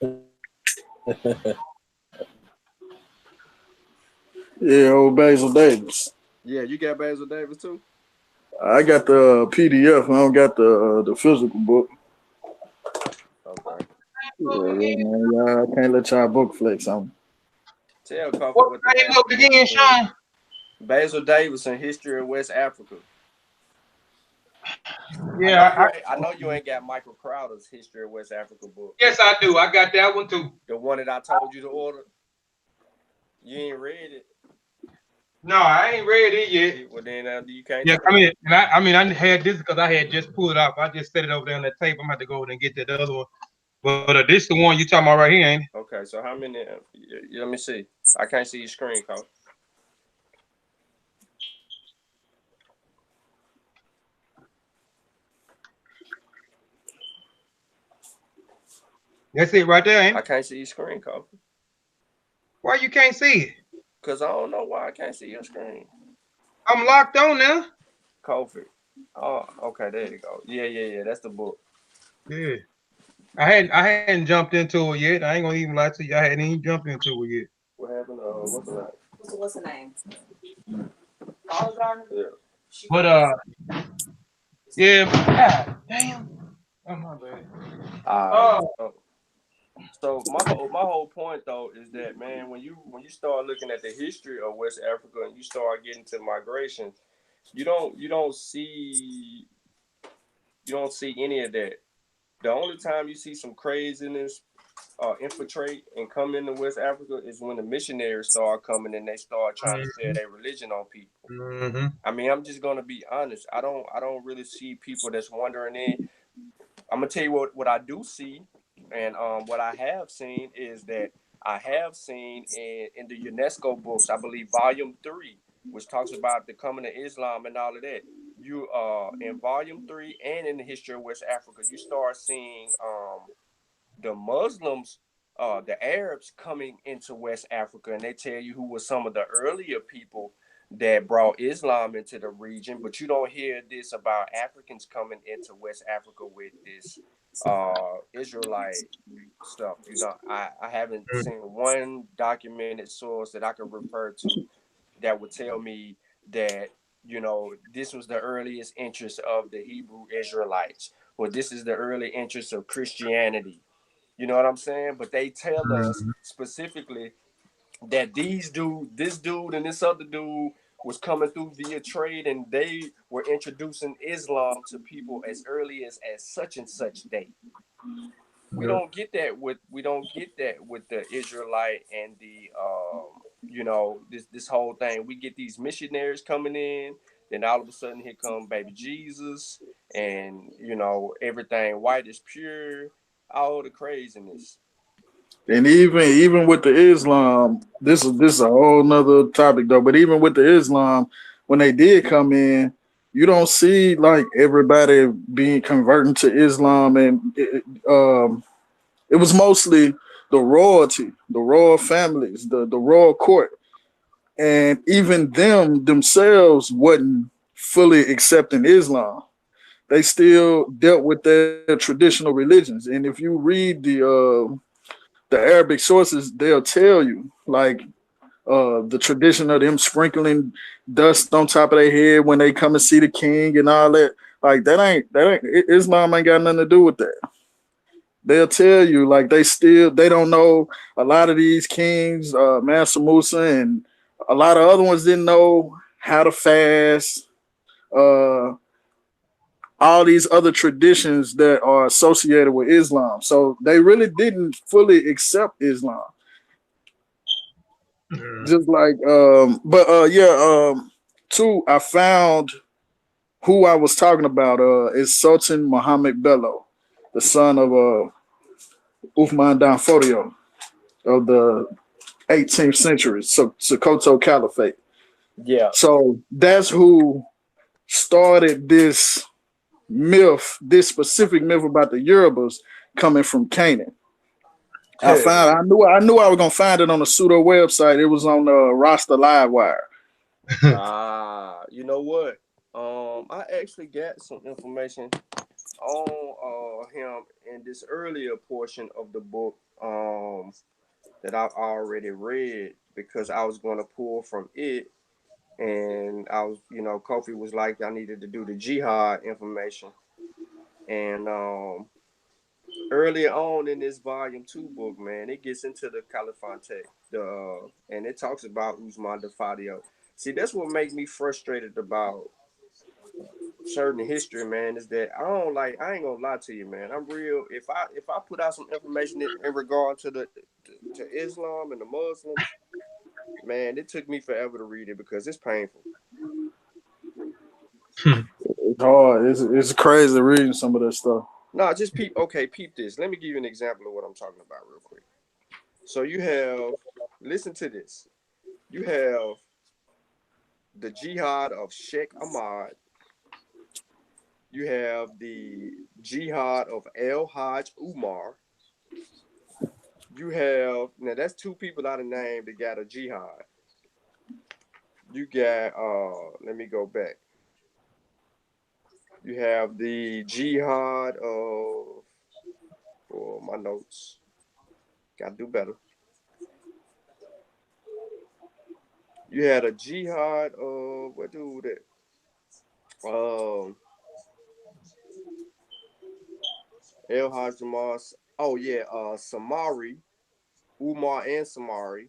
Yeah, old Basil Davis. Yeah, you got Basil Davis too. I got the PDF. I don't got the physical book. Okay. Yeah, I can't let y'all book flex on. Tell Kofi what the name of again, Sean? Basil Davis and History of West Africa. Yeah, I know you ain't got Michael Crowder's History of West Africa book. Yes, I do. I got that one too. The one that I told you to order. You ain't read it. No, I ain't read it yet. Well, then you can't. Yeah, I had this because I had just pulled it off. I just set it over there on the tape. I'm about to go over and get that other one. But this the one you talking about right here, ain't it? Okay, so how many? Let me see. I can't see your screen, Coach. That's it right there, ain't I it? can't see your screen, Kofi. Why you can't see it? Cause I don't know why I can't see your screen. I'm locked on now. Kofi. Oh, okay, there you go. Yeah. That's the book. Yeah. I hadn't jumped into it yet. I ain't gonna even lie to you. I hadn't even jumped into it yet. What happened? What's the name? What's the name? Yeah. But yeah. God damn. Oh my bad. Oh. So my whole point though is that, man, when you start looking at the history of West Africa and you start getting to migration, you don't see any of that. The only time you see some craziness infiltrate and come into West Africa is when the missionaries start coming and they start trying to sell their religion on people. Mm-hmm. I mean, I'm just gonna be honest. I don't really see people that's wandering in. I'm gonna tell you what I do see, and what I have seen is that I have seen in the UNESCO books, I believe Volume 3, which talks about the coming of Islam and all of that. You in Volume 3 and in the history of West Africa, you start seeing the Muslims, the Arabs coming into West Africa, and they tell you who were some of the earlier people that brought Islam into the region. But you don't hear this about Africans coming into West Africa with this Israelite stuff. You know, I haven't seen one documented source that I could refer to that would tell me that, this was the earliest interest of the Hebrew Israelites, or this is the early interest of Christianity. You know what I'm saying? But they tell us specifically that this dude and this other dude was coming through via trade, and they were introducing Islam to people as early as such and such date. We don't get that with the Israelite and the this whole thing. We get these missionaries coming in, then all of a sudden here come baby Jesus, and everything white is pure, all the craziness. And even with the Islam, this is a whole nother topic though. But even with the Islam, when they did come in, you don't see like everybody being converting to Islam, and it was mostly the royalty, the royal families, the royal court, and even them themselves wasn't fully accepting Islam. They still dealt with their traditional religions, and if you read the Arabic sources, they'll tell you like the tradition of them sprinkling dust on top of their head when they come and see the king and all that. Like that ain't Islam ain't got nothing to do with that. They'll tell you like they don't know a lot of these kings, Mansa Musa and a lot of other ones didn't know how to fast. Uh, all these other traditions that are associated with Islam. So they really didn't fully accept Islam. Just like two, I found who I was talking about is Sultan Muhammad Bello, the son of Uthman Dan Fodio of the 18th century, so Sokoto Caliphate. Yeah. So that's who started this myth, this specific myth about the Yorubas coming from Canaan. I knew I was gonna find it on the pseudo website. It was on Rasta Livewire. You know what? I actually got some information on him in this earlier portion of the book that I've already read, because I was going to pull from it, and I was, Kofi was like, I needed to do the jihad information, and earlier on in this volume 2 book, man, it gets into the Caliphate, and it talks about Usman Fadio. See, that's what makes me frustrated about certain history, man, is that I ain't gonna lie to you, man. I'm real. If I put out some information in regard to to Islam and the Muslims, man, it took me forever to read it because it's painful. It's hard. It's crazy reading some of that stuff. No, just peep. Okay, peep this. Let me give you an example of what I'm talking about real quick. So listen to this. You have the jihad of Sheikh Ahmad. You have the jihad of El Hajj Umar. You have now that's two people out of name that got a jihad. You got let me go back. You have the jihad of my notes. Gotta do better. You had a jihad of what dude that? El Hajjamas. Oh yeah, Samari, Umar and Samari.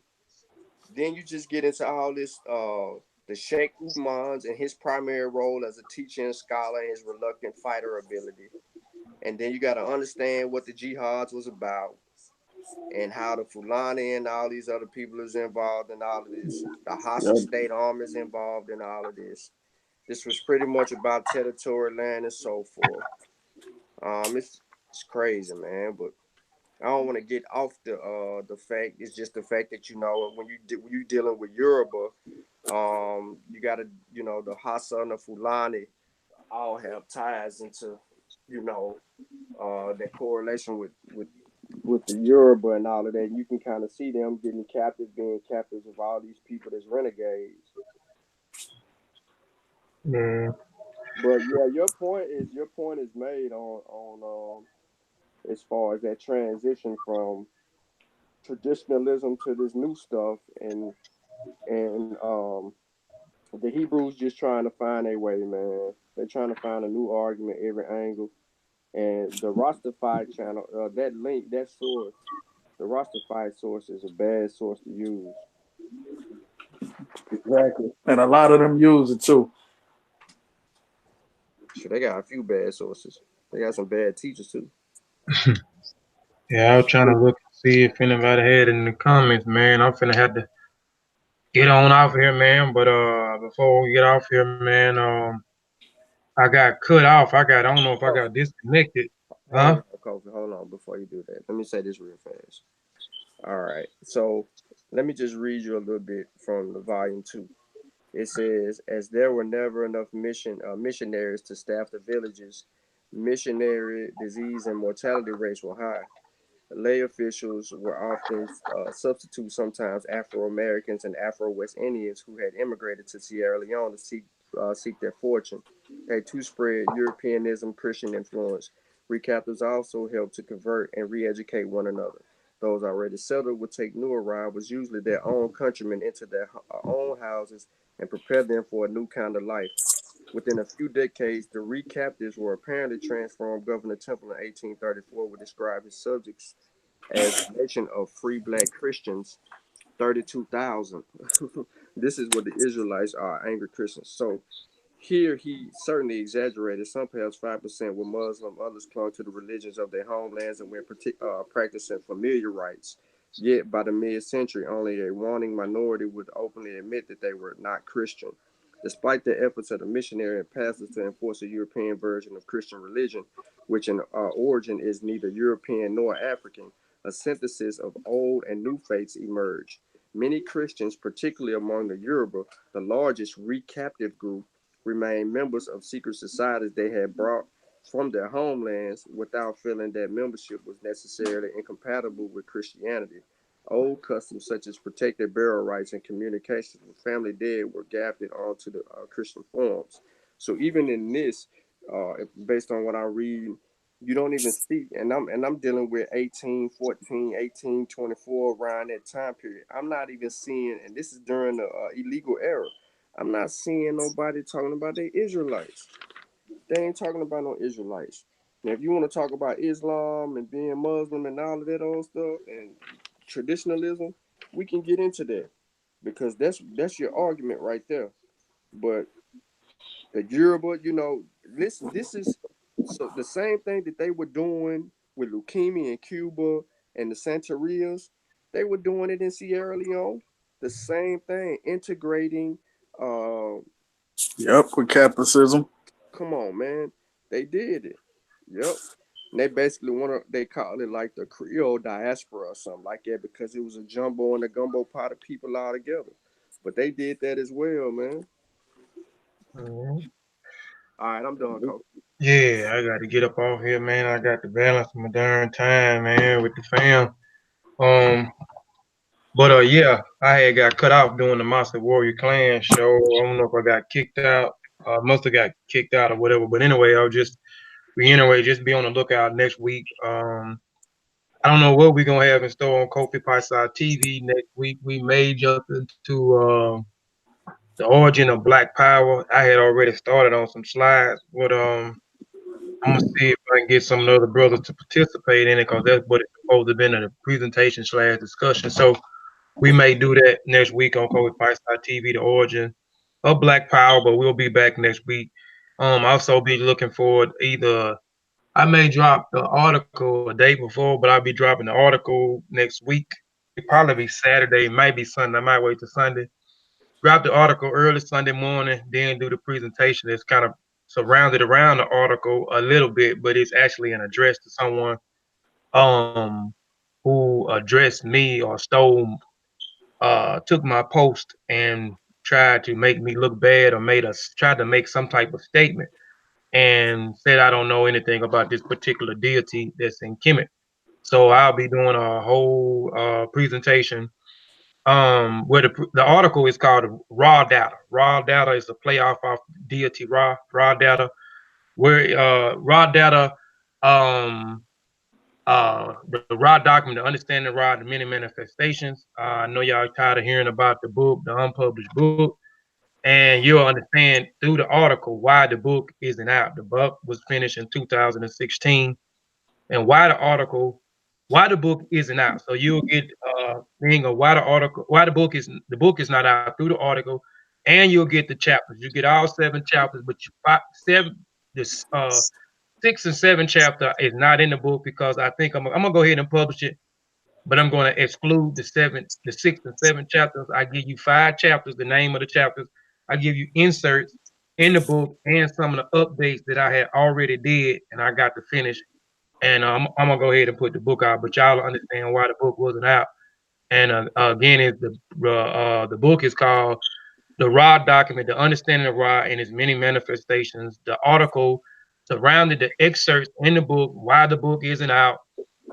Then you just get into all this the Sheikh Umans and his primary role as a teacher and scholar and his reluctant fighter ability. And then you gotta understand what the jihads was about and how the Fulani and all these other people is involved in all of this. The hostile Yep. state army is involved in all of this. This was pretty much about territory, land, and so forth. It's crazy, man, but I don't want to get off the fact. It's just the fact that when you dealing with Yoruba, you gotta the Hassa and the Fulani all have ties into that correlation with the Yoruba and all of that. You can kind of see them being captives of all these people that's renegades. Yeah. But yeah, your point is made on as far as that transition from traditionalism to this new stuff and the Hebrews just trying to find a way, man. They're trying to find a new argument every angle. And the Rastafy channel, that link, that source, the Rastafy source is a bad source to use. Exactly. And a lot of them use it too. Sure, they got a few bad sources. They got some bad teachers too. Yeah, I was trying to look and see if anybody had it in the comments, man. I'm finna have to get on off here, man. But before we get off here, man, I got cut off. I don't know if I Oh, got disconnected. hold Huh? on, Kofi. Hold on before you do that. Let me say this real fast. All right. So let me just read you a little bit from the volume 2. It says, as there were never enough missionaries to staff the villages, missionary disease and mortality rates were high. Lay officials were often substitute sometimes Afro Americans and Afro West Indians who had immigrated to Sierra Leone to seek their fortune. They too spread Europeanism, Christian influence. Recaptors also helped to convert and re-educate one another. Those already settled would take new arrivals, usually their own countrymen, into their own houses and prepare them for a new kind of life. Within a few decades, the recaptives were apparently transformed. Governor Temple in 1834 would describe his subjects as a nation of free black Christians, 32,000. This is what the Israelites are, angry Christians. So here he certainly exaggerated. Some perhaps 5% were Muslim, others clung to the religions of their homelands and were practicing familiar rites. Yet by the mid-century, only a waning minority would openly admit that they were not Christian. Despite the efforts of the missionary and pastors to enforce a European version of Christian religion, which in origin is neither European nor African, a synthesis of old and new faiths emerged. Many Christians, particularly among the Yoruba, the largest recaptive group, remained members of secret societies they had brought from their homelands without feeling that membership was necessarily incompatible with Christianity. Old customs such as protected burial rights and communications with family dead were grafted onto the Christian forms. So even in this, based on what I read, you don't even see, and I'm dealing with 1814, 1824 around that time period. I'm not even seeing, and this is during the illegal era. I'm not seeing nobody talking about the Israelites. They ain't talking about no Israelites. Now, if you want to talk about Islam and being Muslim and all of that old stuff and traditionalism, we can get into that because that's your argument right there. But the Yoruba, this is so the same thing that they were doing with leukemia in Cuba and the Santerias, they were doing it in Sierra Leone. The same thing, integrating uh, Yep, with Catholicism. come on, man. They did it. Yep. And they basically they call it like the Creole diaspora or something like that because it was a jumbo and a gumbo pot of people all together. But they did that as well, man. Mhm. All right, I'm done, Coach. Yeah, I got to get up off here, man. I got to balance my darn time, man, with the fam. Yeah, I had got cut off doing the Monster Warrior Clan show. I don't know if I got kicked out. Must have got kicked out or whatever. But anyway, I'll just reiterate, just be on the lookout next week. I don't know what we're gonna have in store on Kofi Paisai TV next week. We may jump into the origin of Black Power. I had already started on some slides, but I'm gonna see if I can get some of the other brothers to participate in it because that's what it's supposed to be in a presentation / discussion. So we may do that next week on Kofi Paisai TV, the origin of Black Power. But we'll be back next week. Also be looking forward either. I may drop the article a day before, but I'll be dropping the article next week. It'll probably be Saturday, it might be Sunday. I might wait till Sunday. Drop the article early Sunday morning, then do the presentation. It's kind of surrounded around the article a little bit, but it's actually an address to someone who addressed me or took my post and tried to make me look bad or tried to make some type of statement and said I don't know anything about this particular deity that's in Kemet. So I'll be doing a whole presentation where the article is called Raw Data. Raw Data is a play off deity Ra. Raw Data, where Raw Data, the Raw document, the Understanding Raw, the many manifestations. I know y'all tired of hearing about the book, the unpublished book. And you'll understand through the article why the book isn't out. The book was finished in 2016, and why the book isn't out. So you'll get thing of why the book is not out through the article, and you'll get the chapters. You get all 7 chapters, but this 6 and 7 chapter is not in the book because I think I'm gonna go ahead and publish it. But I'm going to exclude the 6 and 7 chapters. I give you 5 chapters, the name of the chapters. I give you inserts in the book and some of the updates that I had already did, and I got to finish. And I'm gonna go ahead and put the book out, but y'all understand why the book wasn't out. And again, the book is called The Raw Document: The Understanding of Ra and Its Many Manifestations. The article surrounded the excerpts in the book, why the book isn't out.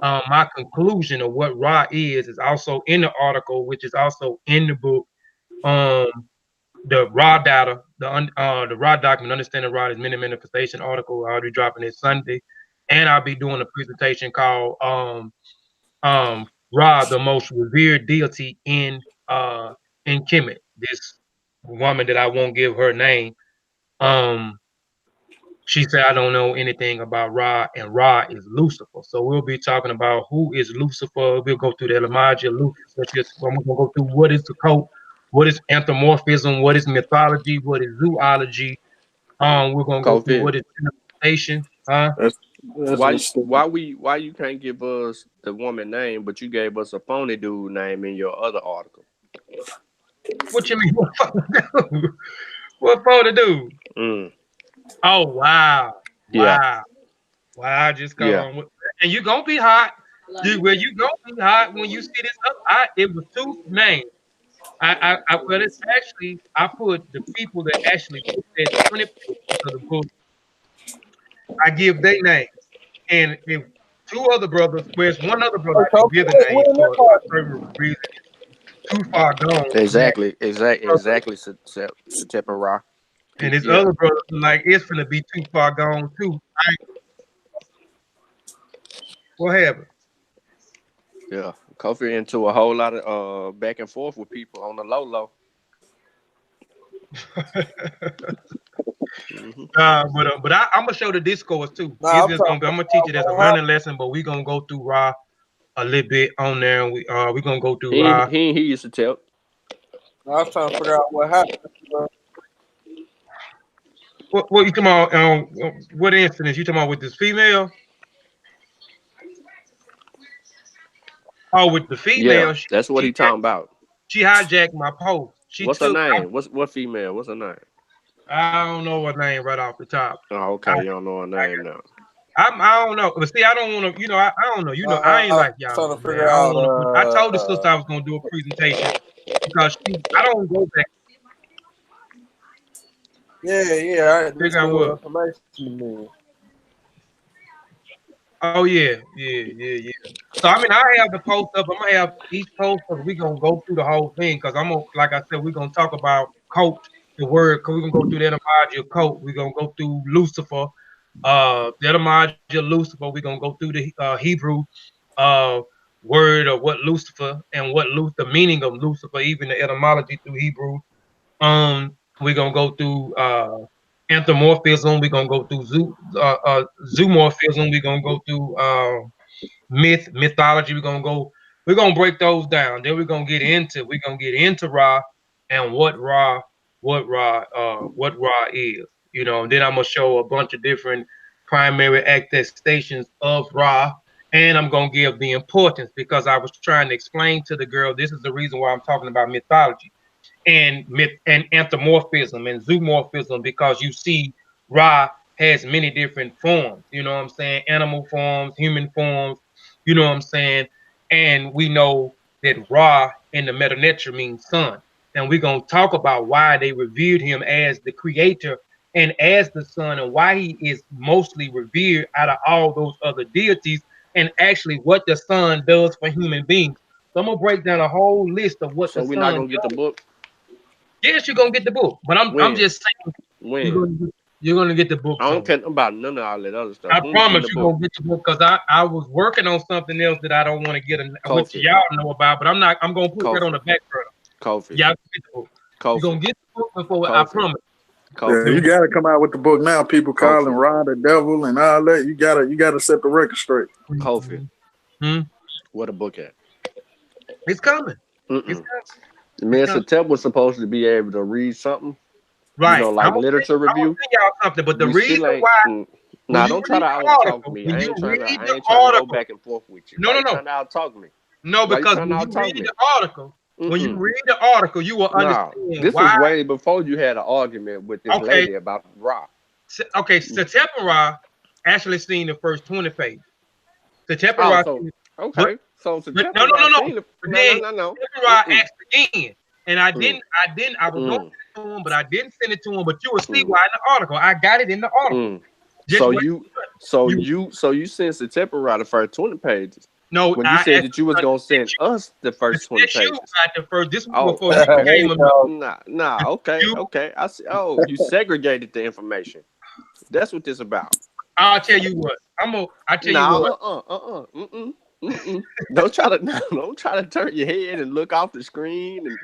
My conclusion of what Ra is also in the article, which is also in the book. The Raw Data, the Raw Document, Understanding Ra is Many Manifestation article. I'll be dropping it Sunday, and I'll be doing a presentation called Ra, the most revered deity in Kemet. This woman that I won't give her name. She said, I don't know anything about Ra, and Ra is Lucifer. So we'll be talking about who is Lucifer. We'll go through the etymology of Lucifer. I'm going to go through what is the cult, what is anthropomorphism, what is mythology, what is zoology. We're going to go through what is interpretation. That's why you can't give us the woman name, but you gave us a phony dude name in your other article? What you mean? What phony dude? Oh, wow. Yeah. Wow. I just caught on. And you're going to be hot. You're going to be hot when you see this up. It was 2 names. But it's actually, I put the people that actually put that 20 pages of the book, I give their names. And if 2 other brothers, where's one other brother I can give the name for a certain reason, too far gone. Exactly. Satepara. And his other brothers like it's gonna be too far gone too. What happened? Yeah, Kofi into a whole lot of back and forth with people on the low. But I'm gonna show the discourse too. I'm gonna teach it as a learning lesson, but we're gonna go through Ra a little bit on there. And we're gonna go through Ra. He used to tell. I was trying to figure out what happened. What you talking about? What incident you talking about with this female? Oh, with the female. Yeah, that's what he talking about. She hijacked my post. What's her name? What female? What's her name? I don't know her name right off the top. Oh, okay. You don't know her name now. I don't know. But see, I don't want to, I don't know. I ain't like y'all. Trying to figure out. I told the sister I was going to do a presentation because I don't go back. Yeah. Figure out what? Information. Oh yeah. So I mean, I have the post up. I'm gonna have each post up. We're gonna go through the whole thing because I'm gonna, like I said, we're gonna talk about coat, the word. Cause we're gonna go through the etymology of coat. We're gonna go through Lucifer, the etymology of Lucifer. We're gonna go through the Hebrew uh word of what Lucifer and what the meaning of Lucifer, even the etymology through Hebrew. We're gonna go through anthropomorphism. We're gonna go through zoomorphism. We're gonna go through mythology. We're gonna break those down. Then we're gonna get into Ra and what Ra is. You know, and then I'm gonna show a bunch of different primary attestations of Ra. And I'm gonna give the importance because I was trying to explain to the girl this is the reason why I'm talking about mythology and myth and anthropomorphism and zoomorphism because you see Ra has many different forms, you know what I'm saying? Animal forms, human forms, you know what I'm saying? And we know that Ra in the Meta Nature means sun. And we're going to talk about why they revered him as the creator and as the sun and why he is mostly revered out of all those other deities and actually what the sun does for human beings. So I'm going to break down a whole list of what So the we're not sun gonna get the does. book. Yes, you're gonna get the book, but I'm When? just saying When? you're gonna get the book I don't soon. care about none of all that other stuff. I When we getting promise the you're book? gonna get the book because I was working on something else that I don't want to get, which Kofi. y'all know about, but I'm gonna put that on the Kofi. back burner. Kofi. Y'all get the book. You're gonna Kofi. get the book before I Kofi. promise. Yeah, you Kofi. got to come out with the book now. People calling Kofi. Ron the devil and all that. You gotta set the record straight. Kofi. Hmm? Where the book at? It's coming. It's Mm-mm. coming. Me It's and coming. Satep was supposed to be able to read something, Right. like literature I'm gonna review. send y'all something, but the We reason still ain't. why when Nah, you don't try read to the out talk article, me. when I you ain't trying to. read I the ain't trying to go article, back and forth with you. no, Why no, you no. trying to out talk me? No, Why you because trying to when you out talk read me? the article, Mm-mm. you will No, understand this was why. way before you had an argument with this Okay, lady about rock. okay. Satepara actually seen the first 20 pages. Oh, Satepara, so but okay. So but no, no, no, September no. seen it. But No, then no, no, no. Satepara Mm-mm. asked again, and I Mm, didn't. I was going to mm, send it to him, but I didn't send it to him. But you will see mm, why in the article. I got it in the article. mm. Just So wait. you, so You you, so you sent September the first 20 pages no. when you I said asked that you was gonna send us the first 20 you pages. at the first. This was Oh, before you There became you a go. nah. Okay, you. okay. I see. Oh, you segregated the information. That's what this about. I'll tell you what. I tell you Nah, what. mm-mm, mm-mm. Don't try to, don't try to turn your head and look off the screen. And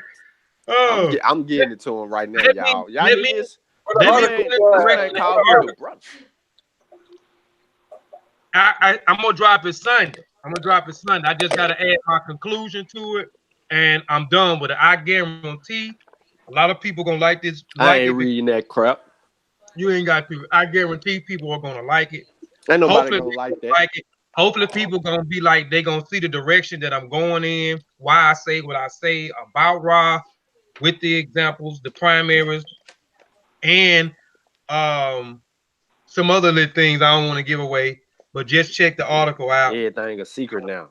Oh, I'm getting it to him right now, let me y'all. Y'all let hear me this? Where the let This me article man, put it this at? man correctly Where called the me here. the article? brother. I'm gonna drop it Sunday. I'm gonna drop it Sunday. I just gotta add my conclusion to it, and I'm done with it. I guarantee a lot of people gonna like this, I like ain't it. reading that crap. You ain't got to. I guarantee people are gonna like it. Ain't nobody Hopefully gonna people like that. like it. Hopefully people gonna be like they gonna see the direction that I'm going in. Why I say what I say about Ra with the examples, the primaries, and um some other little things I don't want to give away. But just check the article out. Everything a secret now.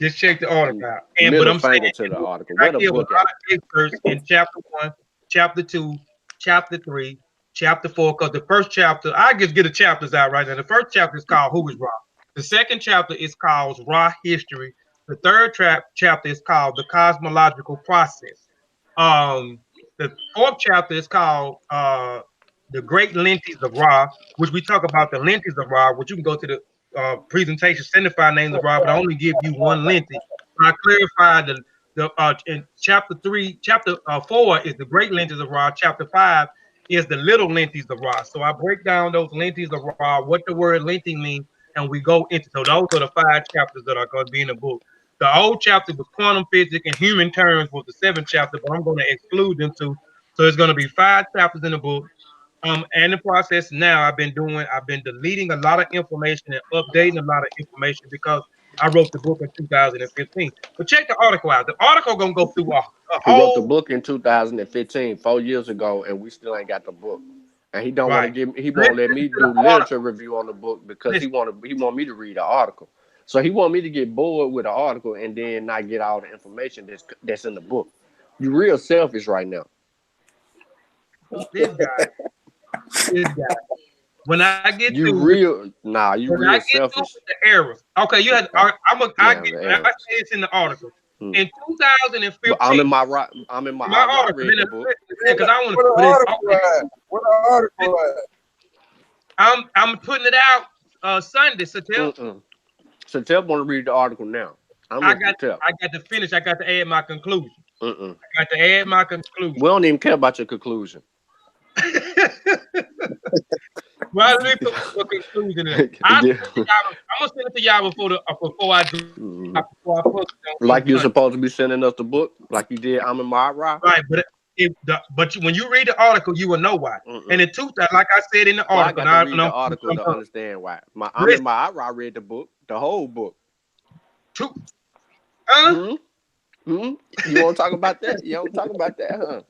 Just check the article out. But Middle I'm saying finger to the article. I Where the give a lot book at? of excerpts in chapter 1, chapter 2, chapter 3, chapter 4. Because the first chapter, I just get the chapters out right now. The first chapter is called Who is Ra? The second chapter is called Ra History. The third chapter is called The Cosmological Process. The fourth chapter is called The Great Lenses of Ra, which we talk about the lenses of Ra, which you can go to the presentation, signify names of Ra, but I only give you one lentity. I clarified the in chapter 4 is the great lenses of Ra. Chapter 5 is the little lenses of Ra. So I break down those lenses of Ra, what the word lenses means, and we go into. So those are the 5 chapters that are going to be in the book. The old chapter was quantum physics and human terms was the 7th chapter, but I'm going to exclude them too. So it's going to be 5 chapters in the book. And the process now I've been deleting a lot of information and updating a lot of information because I wrote the book in 2015. But check the article out. The article gonna go through a He wrote the whole book in 2015, 4 years ago, and we still ain't got the book. And he don't want to right. give. He Listen won't let to me the do article. literature review on the book because Listen, he want me to read the article. So he want me to get bored with the article and then not get all the information that's in the book. You real selfish right now. this guy, this guy. When I get You to real nah, you when real I get to selfish. the errors. Okay, you had I Yeah, get the I errors. say it's in the article. Hmm. In But 2015, I'm in my my I article, read the book. because I want to, Where but the it's article at? Where the article at? I'm putting it out Sunday. So tell So Tell want to read the article now. I'm I with got Tell. to finish. I got to add my conclusion. Mm-mm. I got to add my conclusion. We don't even care about your conclusion. Well, let me put a conclusion in. I'm gonna send it to y'all before I do. Before I post it Like you're on supposed to be sending us the book, like you did. I'm in my right. right, but when you read the article, you will know why. And in 2000, like I said in the Well, I article, got to read the article to understand why. I'm in my I read the book, the whole book. You want to talk about that? You don't talk about that, huh?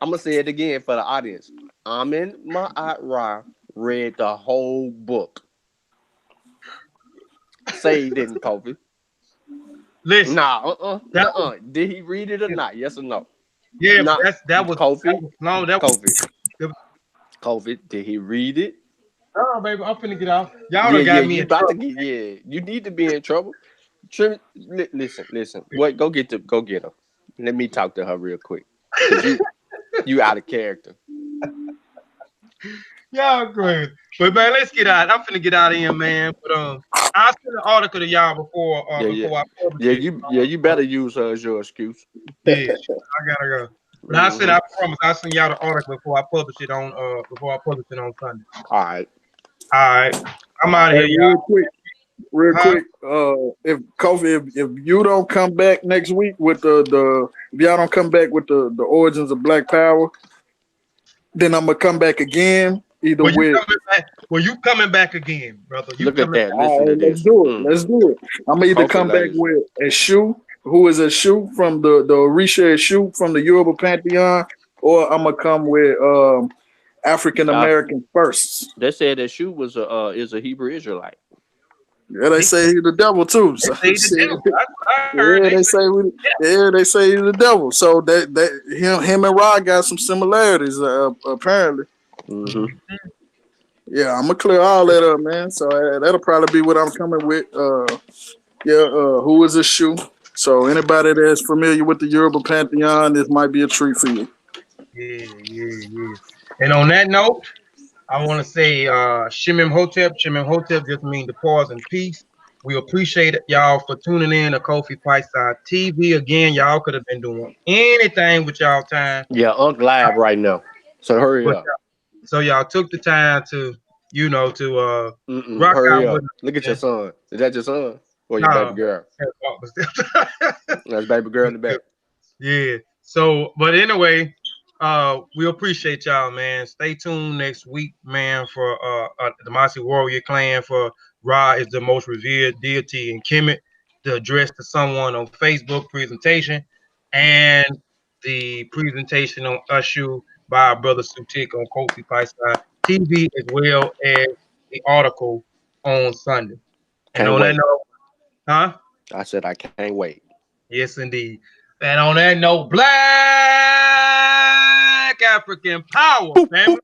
I'm gonna say it again for the audience. I'm in my I read the whole book. Say he didn't, Kofi. Listen. Nah, Did he read it or not? Yes or no? Yeah, that was Kofi. Kofi, did he read it? Oh, baby, I'm finna get off. Y'all done got me you in about trouble. to get you need to be in trouble. Listen. Wait, go get her. Let me talk to her real quick. You out of character. Y'all crazy. But man, let's get out. I'm finna get out of here, man. But I'll send the article to y'all before I publish it. You better use her as your excuse. Yeah, I gotta go. But I promise I'll send y'all the article before I publish it on Sunday. All right. I'm out of here, y'all. Real quick, if Kofi, if you don't come back next week with the if y'all don't come back with the origins of Black Power, then I'm gonna come back again. You coming back again, brother. Look at that. Listen to this. Let's do it. I'm gonna either come back with a Shu, who is a Shu from the Orisha Shu from the Yoruba pantheon, or I'm gonna come with African American firsts. They said that Shu was is a Hebrew Israelite. Yeah, they say he's the devil too. So they say he's the devil. So that him and Rod got some similarities apparently. Mm-hmm. Yeah, I'm gonna clear all that up, man. So that'll probably be what I'm coming with. Who is a Shu? So anybody that's familiar with the Yoruba pantheon, this might be a treat for you. Yeah. And on that note, I want to say Shemim Hotep. Shemim Hotep just means to pause in peace. We appreciate y'all for tuning in to Kofi Pipeside TV. Again, y'all could have been doing anything with y'all time. Yeah, Unc live right now. So hurry up. So y'all took the time to, rock hurry out up. with Look at your son. Is that your son? Or your baby girl? That's baby girl in the back. Yeah. So, but anyway, we appreciate y'all, man. Stay tuned next week, man, for the Masi Warrior Clan for Ra is the most revered deity in Kemet, the address to someone on Facebook presentation, and the presentation on Ushu by our brother Sutik on Kofi Pipeside TV, as well as the article on Sunday. Can't and on wait. that note, huh? I said I can't wait. Yes, indeed. And on that note, Black African power, family.